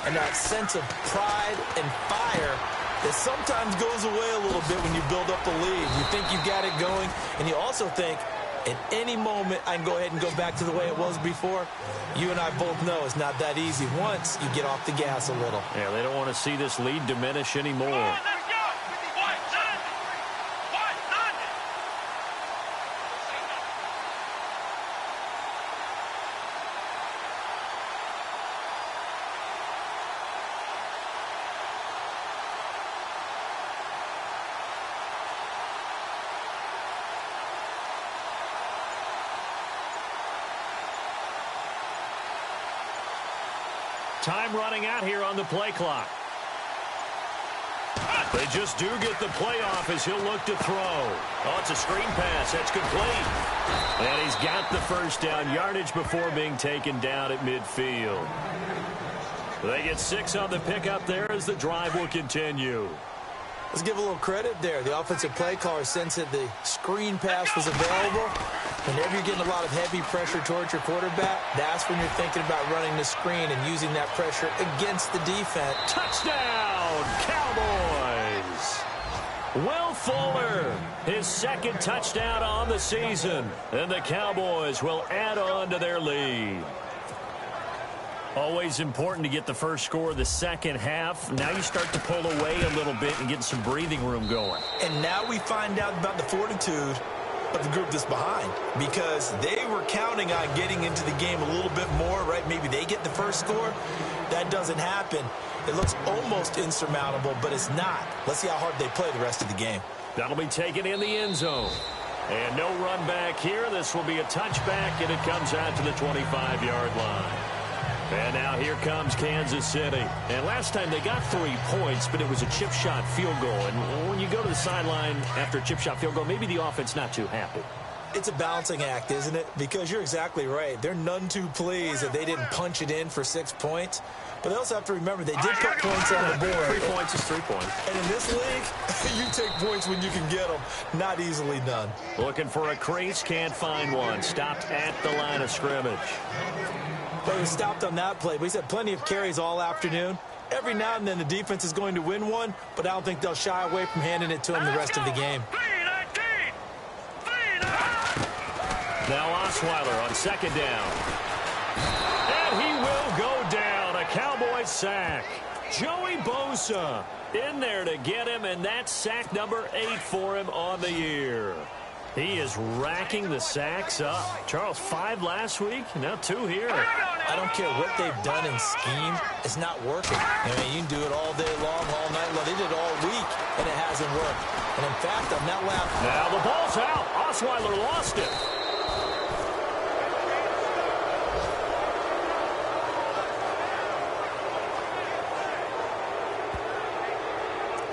and that sense of pride and fire that sometimes goes away a little bit when you build up a lead. You think you got it going, and you also think, at any moment, I can go ahead and go back to the way it was before. You and I both know it's not that easy once you get off the gas a little. Yeah, they don't want to see this lead diminish anymore. Time running out here on the play clock. They just do get the play off as he'll look to throw. Oh, it's a screen pass. That's complete. And he's got the first down yardage before being taken down at midfield. They get 6 on the pickup there as the drive will continue. Let's give a little credit there. The offensive play caller sensed that the screen pass was available. Whenever you're getting a lot of heavy pressure towards your quarterback, that's when you're thinking about running the screen and using that pressure against the defense. Touchdown, Cowboys! Will Fuller, his second touchdown on the season. And the Cowboys will add on to their lead. Always important to get the first score of the second half. Now you start to pull away a little bit and get some breathing room going. And now we find out about the fortitude of the group that's behind, because they were counting on getting into the game a little bit more, right? Maybe they get the first score. That doesn't happen. It looks almost insurmountable, but it's not. Let's see how hard they play the rest of the game. That'll be taken in the end zone. And no run back here. This will be a touchback, and it comes out to the 25-yard line. And now here comes Kansas City. And last time they got 3 points, but it was a chip shot field goal. And when you go to the sideline after a chip shot field goal, maybe the offense not too happy. It's a balancing act, isn't it? Because you're exactly right. They're none too pleased that they didn't punch it in for 6 points. But they also have to remember they did put points on the board. 3 points is 3 points. And in this league, you take points when you can get them. Not easily done. Looking for a crease, can't find one. Stopped at the line of scrimmage. But he stopped on that play. But he's had plenty of carries all afternoon. Every now and then the defense is going to win one, but I don't think they'll shy away from handing it to him the rest of the game. Now Osweiler on second down. And he will go down. A Cowboy sack. Joey Bosa in there to get him, and that's sack number 8 for him on the year. He is racking the sacks up. Charles, 5 last week, now 2 here. I don't care what they've done in scheme. It's not working. I mean, you can do it all day long, all night long. They did it all week, and it hasn't worked. And in fact, on that lap... Now the ball's out. Osweiler lost it.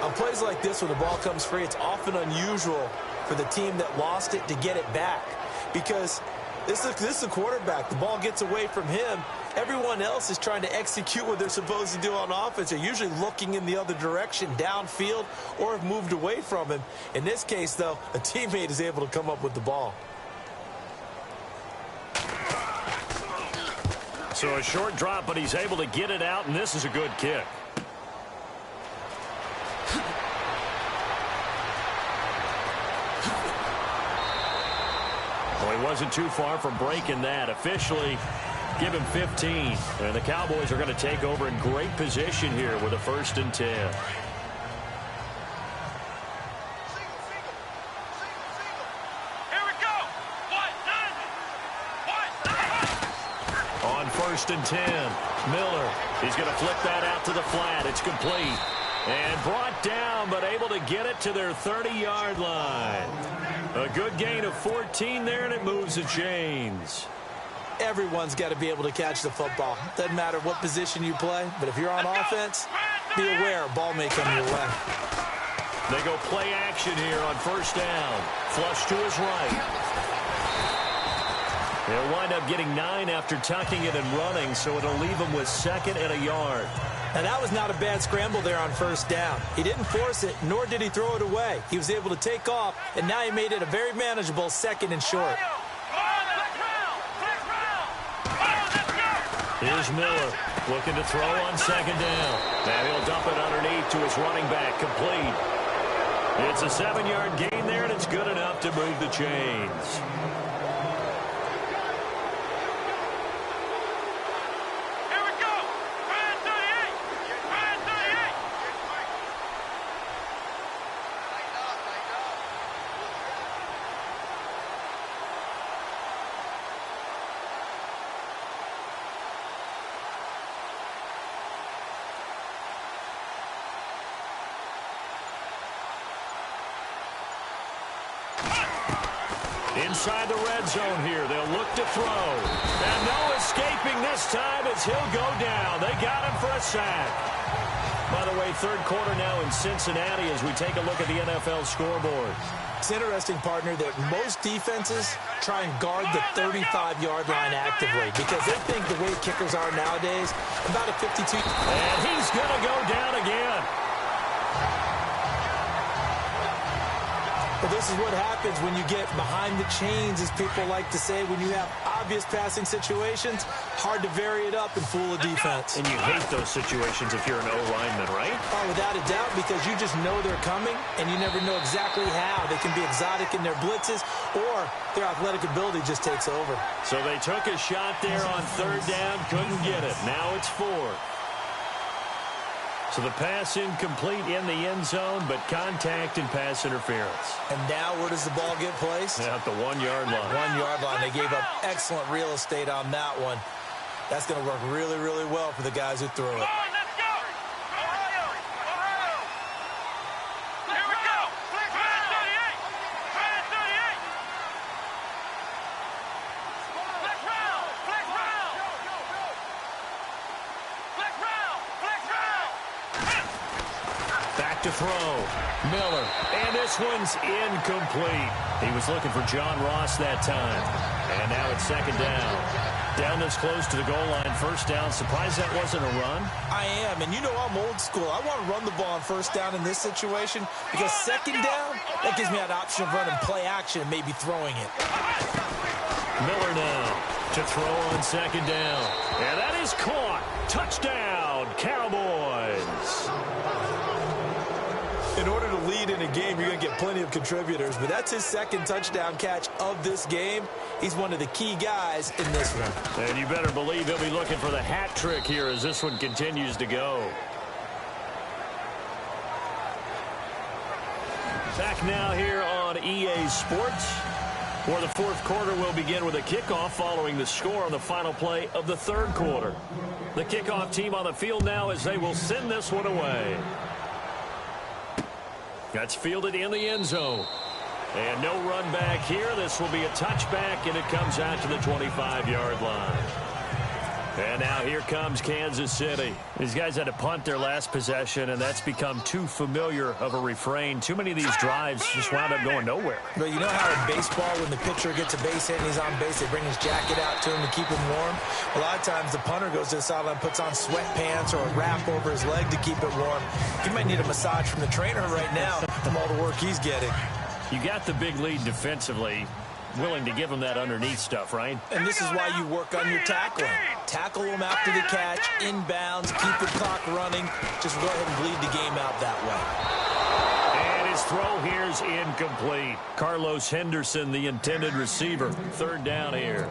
On plays like this, when the ball comes free, it's often unusual for the team that lost it to get it back, because this is the quarterback. The ball gets away from him. Everyone else is trying to execute what they're supposed to do on offense. They're usually looking in the other direction, downfield, or have moved away from him. In this case, though, a teammate is able to come up with the ball. So a short drop, but he's able to get it out, and this is a good kick. Well, he wasn't too far from breaking that. Officially, give him 15. And the Cowboys are going to take over in great position here with a 1st and 10. Here we go. On 1st and 10, Miller. He's going to flip that out to the flat. It's complete. And brought down, but able to get it to their 30-yard line. A good gain of 14 there, and it moves the chains. Everyone's got to be able to catch the football. Doesn't matter what position you play, but if you're on offense, be aware a ball may come your way. They go play action here on 1st down. Flush to his right. They'll wind up getting 9 after tucking it and running, so it'll leave them with 2nd and a yard. And that was not a bad scramble there on 1st down. He didn't force it, nor did he throw it away. He was able to take off, and now he made it a very manageable 2nd and short. Here's Miller looking to throw on 2nd down. And he'll dump it underneath to his running back, complete. It's a 7-yard gain there, and it's good enough to move the chains. Inside the red zone here. They'll look to throw. And no escaping this time as he'll go down. They got him for a sack. By the way, 3rd quarter now in Cincinnati as we take a look at the NFL scoreboard. It's interesting, partner, that most defenses try and guard the 35-yard line actively because they think the way kickers are nowadays, about a 52. And he's going to go down again. But this is what happens when you get behind the chains, as people like to say. When you have obvious passing situations, hard to vary it up and fool a defense. And you hate those situations if you're an O-lineman, right? Oh, without a doubt, because you just know they're coming, and you never know exactly how. They can be exotic in their blitzes, or their athletic ability just takes over. So they took a shot there on 3rd down, couldn't get it. Now it's 4th. So the pass incomplete in the end zone, but contact and pass interference. And now where does the ball get placed? At the 1-yard line. 1-yard line. They gave up excellent real estate on that one. That's going to work really, really well for the guys who threw it. To throw. Miller. And this one's incomplete. He was looking for John Ross that time. And now it's 2nd down. Down this close to the goal line. 1st down. Surprised that wasn't a run? I am. And you know I'm old school. I want to run the ball on 1st down in this situation because 2nd down, that gives me an option of running play action and maybe throwing it. Miller now to throw on 2nd down. And that is caught. Touchdown, Cowboys. In order to lead in a game, you're going to get plenty of contributors, but that's his 2nd touchdown catch of this game. He's one of the key guys in this one. And you better believe he'll be looking for the hat trick here as this one continues to go. Back now here on EA Sports, where the 4th quarter will begin with a kickoff following the score on the final play of the 3rd quarter. The kickoff team on the field now as they will send this one away. That's fielded in the end zone. And no run back here. This will be a touchback, and it comes out to the 25-yard line. And now here comes Kansas City. These guys had to punt their last possession, and that's become too familiar of a refrain. Too many of these drives just wound up going nowhere. But you know how in baseball, when the pitcher gets a base hit and he's on base, they bring his jacket out to him to keep him warm? A lot of times the punter goes to the sideline, puts on sweatpants or a wrap over his leg to keep it warm. He might need a massage from the trainer right now from all the work he's getting. You got the big lead defensively. Willing to give him that underneath stuff, right? And this is why you work on your tackling. Tackle them after the catch, inbounds, keep the clock running. Just go ahead and bleed the game out that way. And his throw here's incomplete. Carlos Henderson, the intended receiver. Third down here.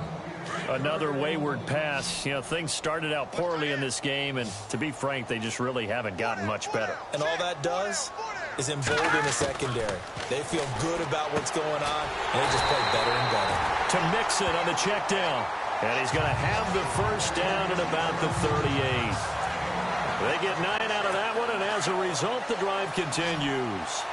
Another wayward pass. You know, things started out poorly in this game, and to be frank, they just really haven't gotten much better. And all that does is embolden the secondary. They feel good about what's going on, and they just play better and better. To Mixon on the check down. And he's going to have the first down at about the 38. They get 9 out of that one, and as a result, the drive continues.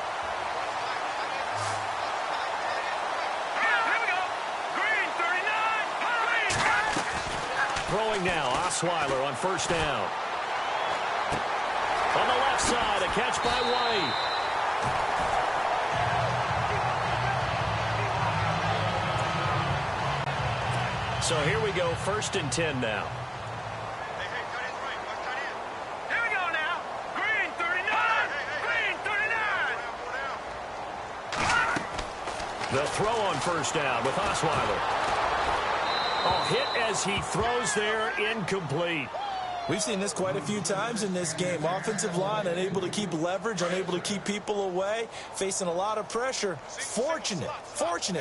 Throwing now, Osweiler on first down. On the left side, a catch by White. So here we go, 1st and 10 now. Hey, cut in right. Watch cut in. Here we go now. Green 39. Green 39. The throw on first down with Osweiler. Hit as he throws there, incomplete. We've seen this quite a few times in this game. Offensive line unable to keep leverage, unable to keep people away, facing a lot of pressure. Fortunate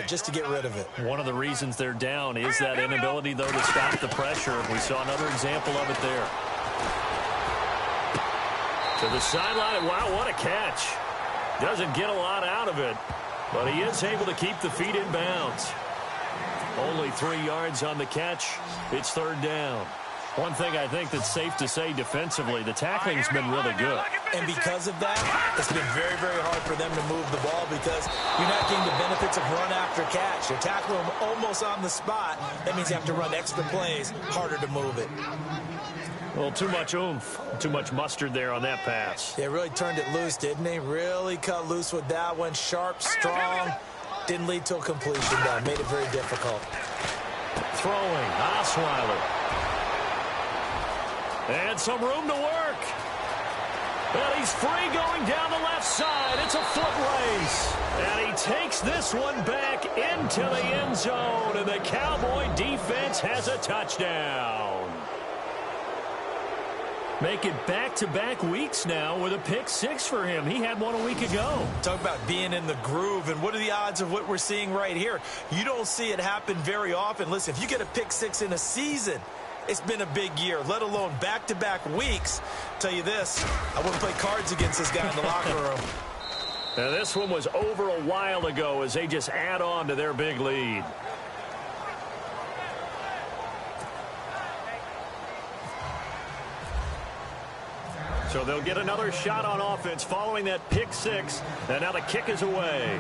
just to get rid of it. One of the reasons they're down is that inability, though, to stop the pressure. We saw another example of it there. To the sideline. Wow, what a catch. Doesn't get a lot out of it, but he is able to keep the feet in bounds. Only 3 yards on the catch. It's 3rd down. One thing I think that's safe to say defensively, the tackling's been really good. And because of that, it's been very, very hard for them to move the ball because you're not getting the benefits of run after catch. You're tackling them almost on the spot. That means you have to run extra plays, harder to move it. Well, too much oomph, too much mustard there on that pass. They really turned it loose, didn't they? Really cut loose with that one. Sharp, strong. Didn't lead to a completion, though. Made it very difficult. Throwing, Osweiler. And some room to work. And he's free going down the left side. It's a foot race. And he takes this one back into the end zone. And the Cowboy defense has a touchdown. Make it back-to-back weeks now with a pick 6 for him. He had one a week ago. Talk about being in the groove, and what are the odds of what we're seeing right here? You don't see it happen very often. Listen, if you get a pick 6 in a season, it's been a big year, let alone back-to-back weeks. Tell you this, I wouldn't play cards against this guy in the locker room. Now, this one was over a while ago as they just add on to their big lead. So they'll get another shot on offense following that pick 6. And now the kick is away.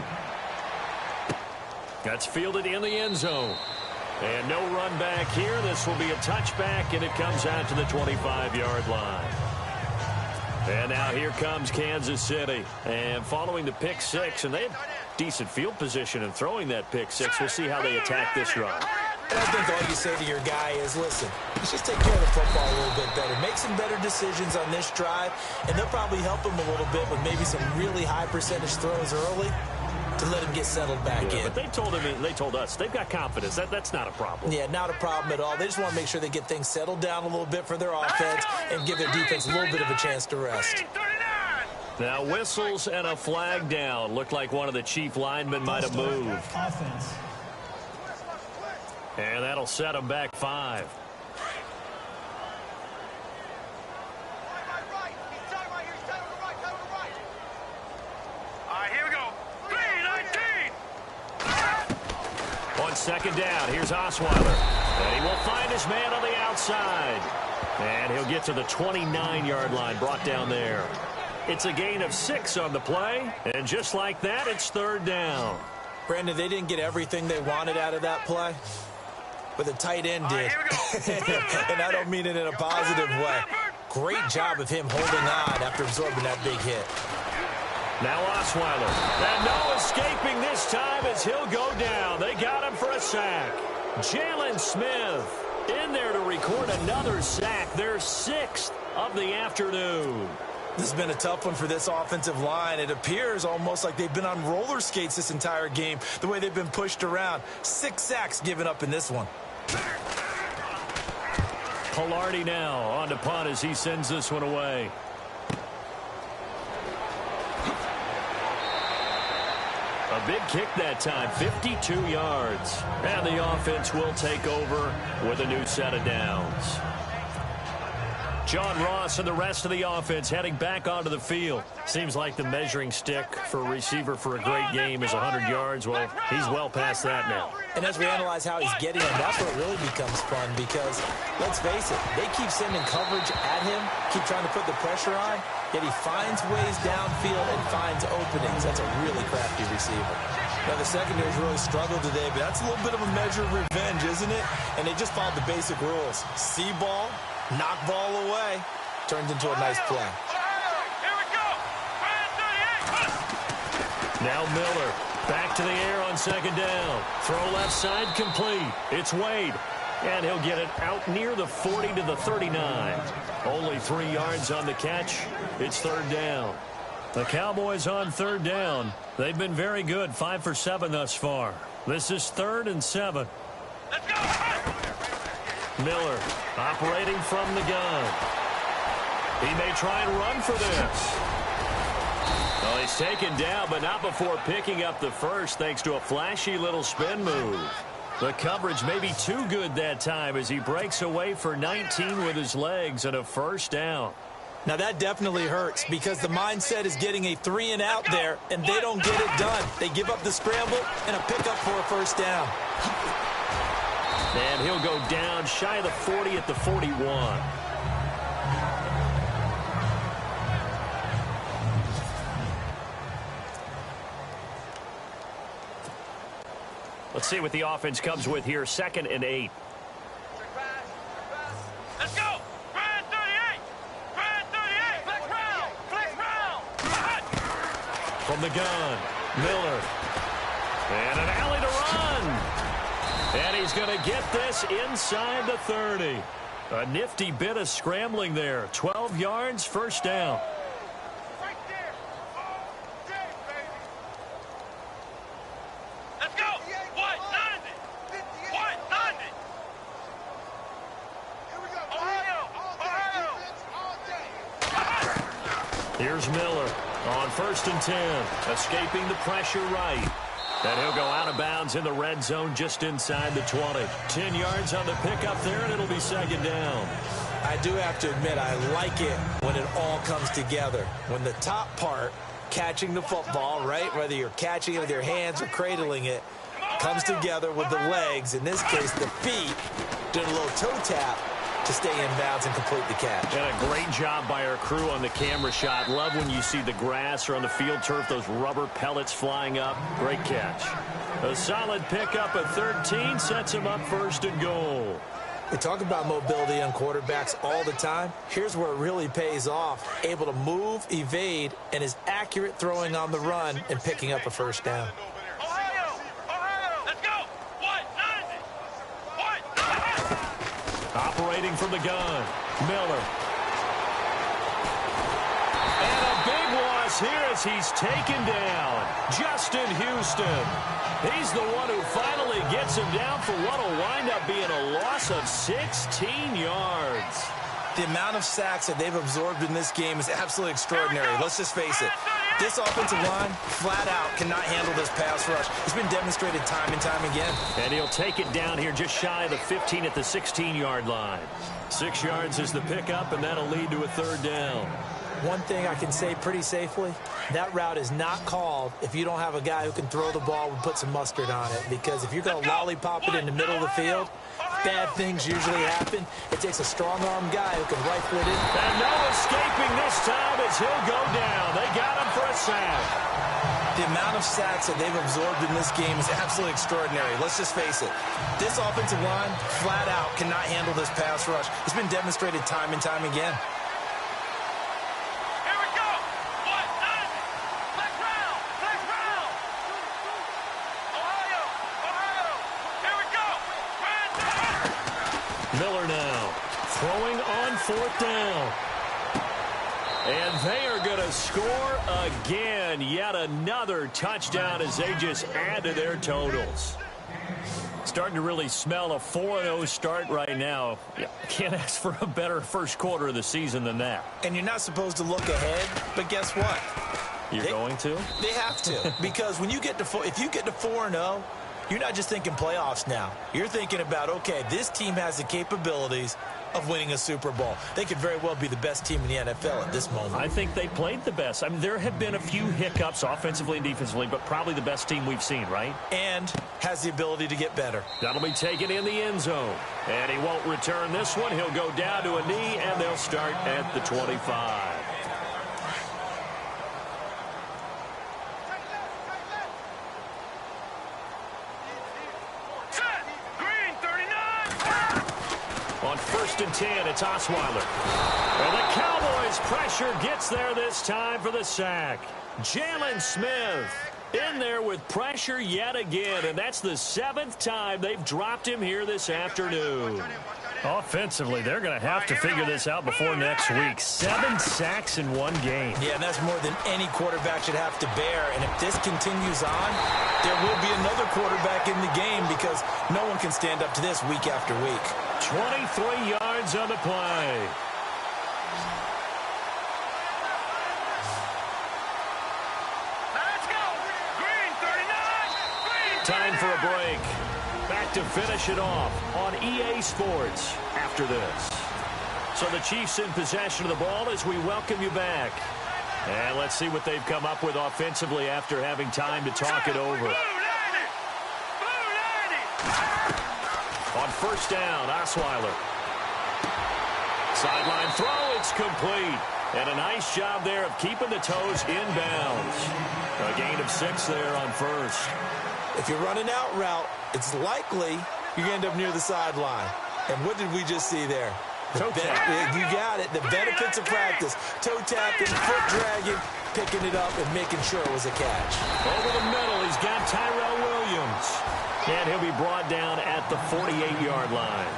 That's fielded in the end zone. And no run back here. This will be a touchback, and it comes out to the 25-yard line. And now here comes Kansas City. And following the pick 6, and they have decent field position in throwing that pick 6. We'll see how they attack this run. I think all you say to your guy is, listen, let's just take care of the football a little bit better. Make some better decisions on this drive, and they'll probably help him a little bit with maybe some really high percentage throws early to let him get settled back in. But they told him, they told us, they've got confidence. That's not a problem. Yeah, not a problem at all. They just want to make sure they get things settled down a little bit for their offense and give their defense a little bit of a chance to rest. Now whistles and a flag down. Looked like one of the chief linemen might have moved. Offense. And that'll set them back 5. Here we go. 3-19. On second down, here's Osweiler. And he will find his man on the outside. And he'll get to the 29-yard line, brought down there. It's a gain of 6 on the play. And just like that, it's 3rd down. Brandon, they didn't get everything they wanted out of that play, but the tight end did. And I don't mean it in a positive way. Great job of him holding on after absorbing that big hit. Now Osweiler. And no escaping this time as he'll go down. They got him for a sack. Jalen Smith in there to record another sack. Their 6th of the afternoon. This has been a tough one for this offensive line. It appears almost like they've been on roller skates this entire game, the way they've been pushed around. 6 sacks given up in this one. Pilardi now on to punt as he sends this one away. A big kick that time, 52 yards. And the offense will take over with a new set of downs. John Ross and the rest of the offense heading back onto the field. Seems like the measuring stick for a receiver for a great game is 100 yards. Well, he's well past that now. And as we analyze how he's getting them, that's where it really becomes fun because, let's face it, they keep sending coverage at him, keep trying to put the pressure on, yet he finds ways downfield and finds openings. That's a really crafty receiver. Now, the secondary's really struggled today, but that's a little bit of a measure of revenge, isn't it? And they just followed the basic rules. See ball, knock ball away, turns into a nice play. Here we go. Now Miller back to the air on second down. Throw left side complete. It's Wade. And he'll get it out near the 40 to the 39. Only 3 yards on the catch. It's third down. The Cowboys on third down. They've been very good, 5 for 7 thus far. This is 3rd and 7. Let's go. Miller operating from the gun. He may try and run for this. Well, he's taken down, but not before picking up the first thanks to a flashy little spin move. The coverage may be too good that time as he breaks away for 19 with his legs and a first down. Now, that definitely hurts because the mindset is getting a 3 and out there, and they don't get it done. They give up the scramble and a pickup for a first down. And he'll go down shy of the 40 at the 41. Let's see what the offense comes with here. 2nd and 8. Let's go. Grand 38. Grand 38. Flex round. Flex round. From the gun, Miller. And an alley to run. And he's going to get this inside the 30. A nifty bit of scrambling there. 12 yards, first down. Right there. All day, baby. Let's go. 190. 190. Here we go. Ohio. Ohio. Here's Miller on 1st and 10. Escaping the pressure right. And he'll go out of bounds in the red zone just inside the 20. 10 yards on the pickup there, and it'll be 2nd down. I do have to admit, I like it when it all comes together. When the top part, catching the football, right, whether you're catching it with your hands or cradling it, comes together with the legs, in this case the feet, doing a little toe tap to stay in bounds and complete the catch. And a great job by our crew on the camera shot. Love when you see the grass or on the field turf, those rubber pellets flying up. Great catch. A solid pickup at 13 sets him up 1st and goal. We talk about mobility on quarterbacks all the time. Here's where it really pays off. Able to move, evade, and is accurate throwing on the run and picking up a first down. Ohio. Ohio. Let's go. 190. 190. Operating from the gun, Miller. And a big loss here as he's taken down. Justin Houston. He's the one who finally gets him down for what will wind up being a loss of 16 yards. The amount of sacks that they've absorbed in this game is absolutely extraordinary. Let's just face it. This offensive line, flat out, cannot handle this pass rush. It's been demonstrated time and time again. And he'll take it down here just shy of the 15 at the 16-yard line. 6 yards is the pickup, and that'll lead to a 3rd down. One thing I can say pretty safely, that route is not called if you don't have a guy who can throw the ball and put some mustard on it. Because if you're going to lollipop it in the middle of the field, bad things usually happen. It takes a strong-arm guy who can rifle it in. And no escaping this time as he'll go down. They got him for a sack. The amount of sacks that they've absorbed in this game is absolutely extraordinary. Let's just face it. This offensive line, flat out, cannot handle this pass rush. It's been demonstrated time and time again. Here we go. 190. Flex round. Flex round. Ohio. Ohio. Here we go. Grand 38. Miller now throwing on 4th down. And they are going to score again. Yet another touchdown as they just add to their totals. Starting to really smell a 4-0 start right now. Can't ask for a better first quarter of the season than that. And you're not supposed to look ahead, but guess what? You're going to? They have to. Because when you get to if you get to 4-0, you're not just thinking playoffs now. You're thinking about, okay, this team has the capabilities of winning a Super Bowl. They could very well be the best team in the NFL at this moment. I think they played the best. I mean, there have been a few hiccups offensively and defensively, but probably the best team we've seen, right? And has the ability to get better. That'll be taken in the end zone. And he won't return this one. He'll go down to a knee, and they'll start at the 25. On 1st and 10, it's Osweiler. And the Cowboys' pressure gets there this time for the sack. Jalen Smith in there with pressure yet again, and that's the 7th time they've dropped him here this afternoon. Offensively, they're going to have to figure this out before next week. 7 sacks in one game. Yeah, and that's more than any quarterback should have to bear. And if this continues on, there will be another quarterback in the game because no one can stand up to this week after week. 23 yards on the play. Let's go. Green 39. Green. Time for a break. Back to finish it off on EA Sports after this. So the Chiefs in possession of the ball as we welcome you back. And let's see what they've come up with offensively after having time to talk it over. On 1st down, Osweiler. Sideline throw, it's complete. And a nice job there of keeping the toes inbounds. A gain of 6 there on 1st. If you're running out route, it's likely you're going to end up near the sideline. And what did we just see there? Toe tap. You got it. The benefits of practice. Toe tapping, foot dragging, picking it up, and making sure it was a catch. Over the middle, he's got Tyrell Williams. And he'll be brought down at the 48-yard line.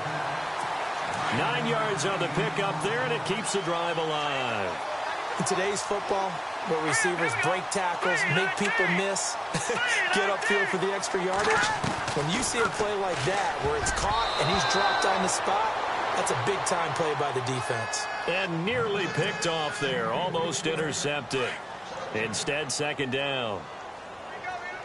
9 yards on the pickup there, and it keeps the drive alive. In today's football, where receivers break tackles, make people miss, get upfield for the extra yardage, when you see a play like that where it's caught and he's dropped on the spot, that's a big-time play by the defense. And nearly picked off there, almost intercepted. Instead, 2nd down.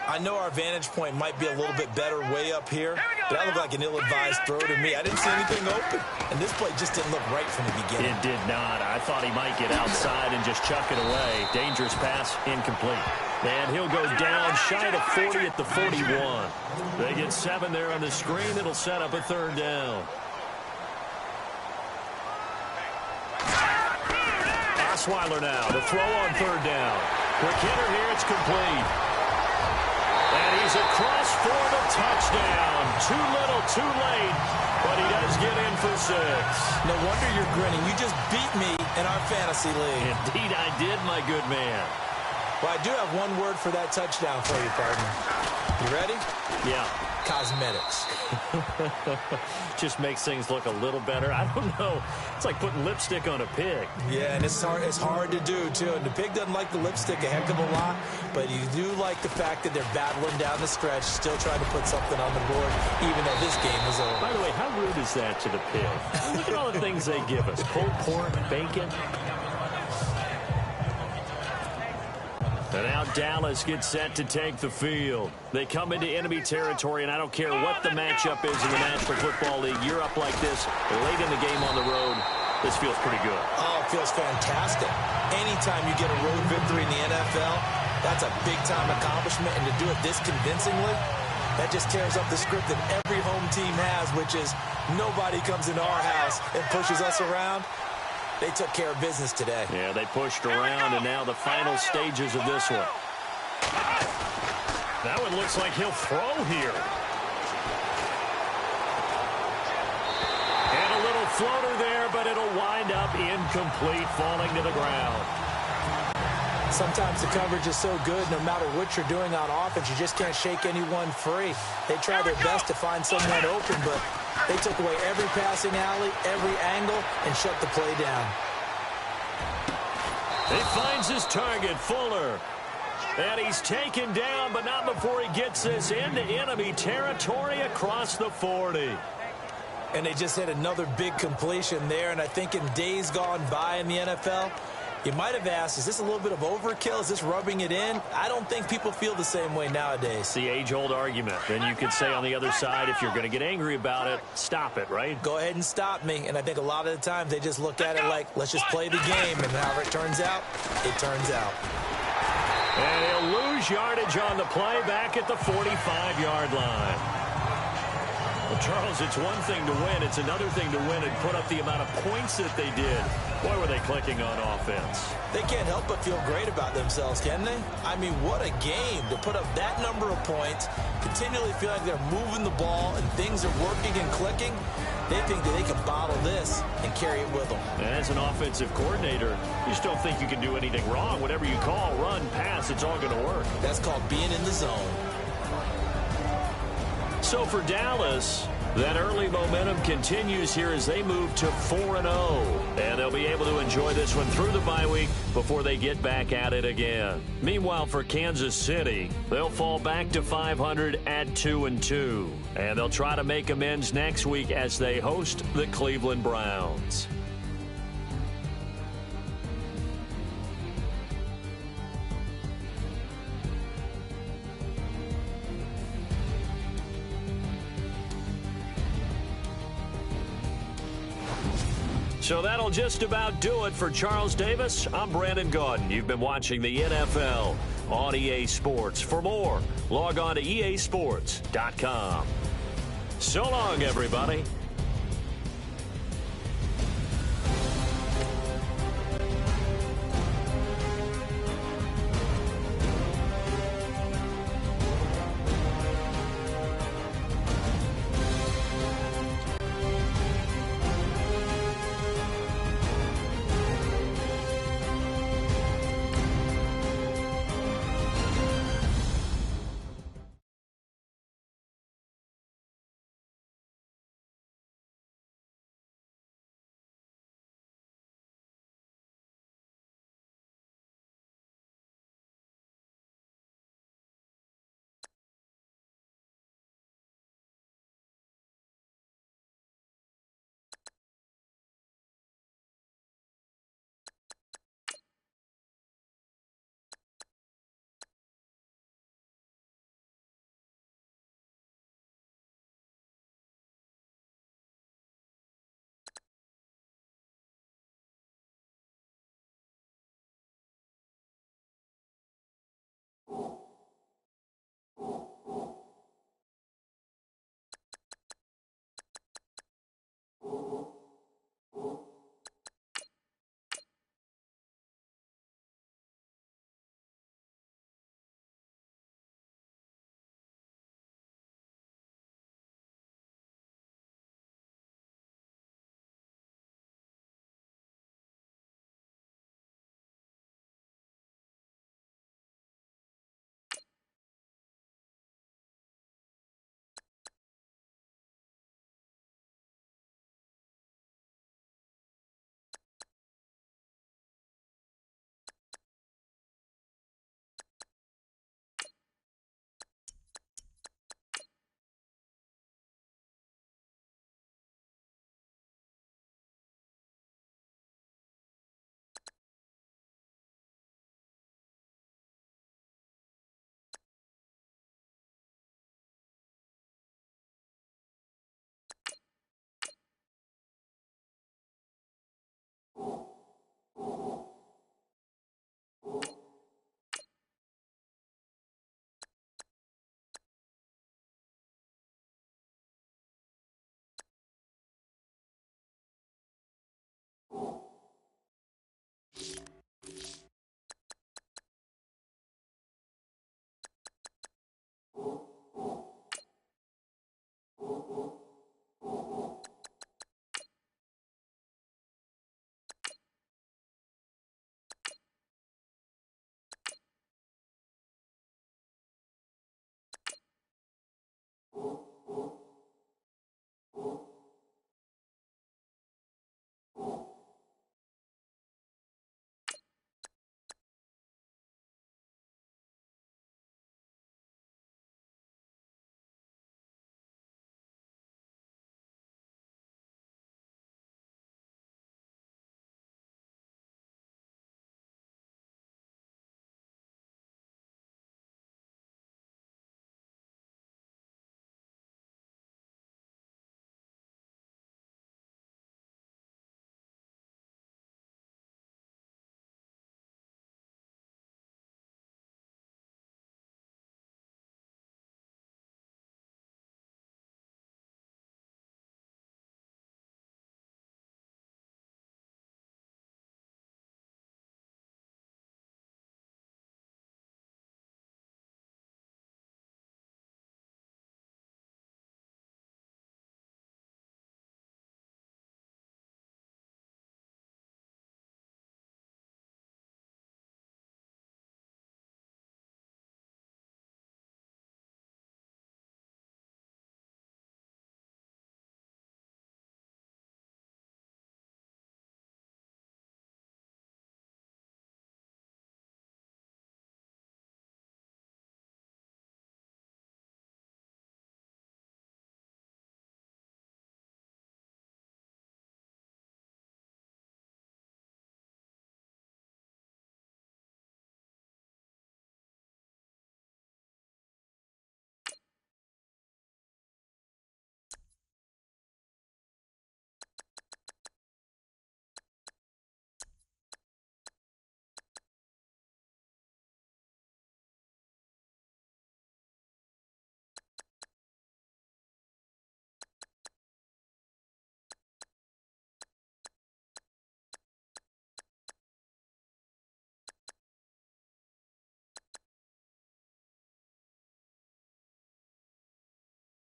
I know our vantage point might be a little bit better way up here, but that looked like an ill-advised throw to me. I didn't see anything open, and this play just didn't look right from the beginning. It did not. I thought he might get outside and just chuck it away. Dangerous pass, incomplete. And he'll go down shy of 40 at the 41. They get 7 there on the screen. It'll set up a 3rd down. Osweiler now to throw on 3rd down. Quick hitter here, it's complete. And he's across for the touchdown. Too little, too late, but he does get in for 6. No wonder you're grinning. You just beat me in our fantasy league. Indeed I did, my good man. Well, I do have one word for that touchdown for you, partner. You ready? Yeah. Cosmetics. Just makes things look a little better. I don't know. It's like putting lipstick on a pig. Yeah, and it's hard to do, too. And the pig doesn't like the lipstick a heck of a lot, but you do like the fact that they're battling down the stretch, still trying to put something on the board, even though this game is over. By the way, how rude is that to the pig? Look at all the things they give us. Pulled pork, bacon. And now Dallas gets set to take the field. They come into enemy territory, and I don't care what the matchup is in the National Football League. You're up like this late in the game on the road. This feels pretty good. Oh, it feels fantastic. Anytime you get a road victory in the NFL, that's a big-time accomplishment. And to do it this convincingly, that just tears up the script that every home team has, which is nobody comes into our house and pushes us around. They took care of business today. Yeah, they pushed around, and now the final stages of this one. That one looks like he'll throw here. And a little floater there, but it'll wind up incomplete, falling to the ground. Sometimes the coverage is so good, no matter what you're doing on offense, you just can't shake anyone free. They try their best to find someone open, but they took away every passing alley, every angle, and shut the play down. He finds his target, Fuller. And he's taken down, but not before he gets this into enemy territory across the 40. And they just hit another big completion there, and I think in days gone by in the NFL, You might have asked, is this a little bit of overkill? Is this rubbing it in? I don't think people feel the same way nowadays. It's the age-old argument. Then you could say on the other side, if you're going to get angry about it, stop it, right? Go ahead and stop me. And I think a lot of the times they just look at it like, let's just play the game. And however it turns out, it turns out. And he'll lose yardage on the play back at the 45-yard line. Well, Charles, it's one thing to win. It's another thing to win and put up the amount of points that they did. Boy, were they clicking on offense. They can't help but feel great about themselves, can they? I mean, what a game to put up that number of points, continually feel like they're moving the ball and things are working and clicking. They think that they can bottle this and carry it with them. As an offensive coordinator, you just don't think you can do anything wrong. Whatever you call, run, pass, it's all going to work. That's called being in the zone. So for Dallas, that early momentum continues here as they move to 4-0. And they'll be able to enjoy this one through the bye week before they get back at it again. Meanwhile, for Kansas City, they'll fall back to 500 at 2-2. And they'll try to make amends next week as they host the Cleveland Browns. So that'll just about do it for Charles Davis. I'm Brandon Gaudin. You've been watching the NFL on EA Sports. For more, log on to easports.com. So long, everybody.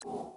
You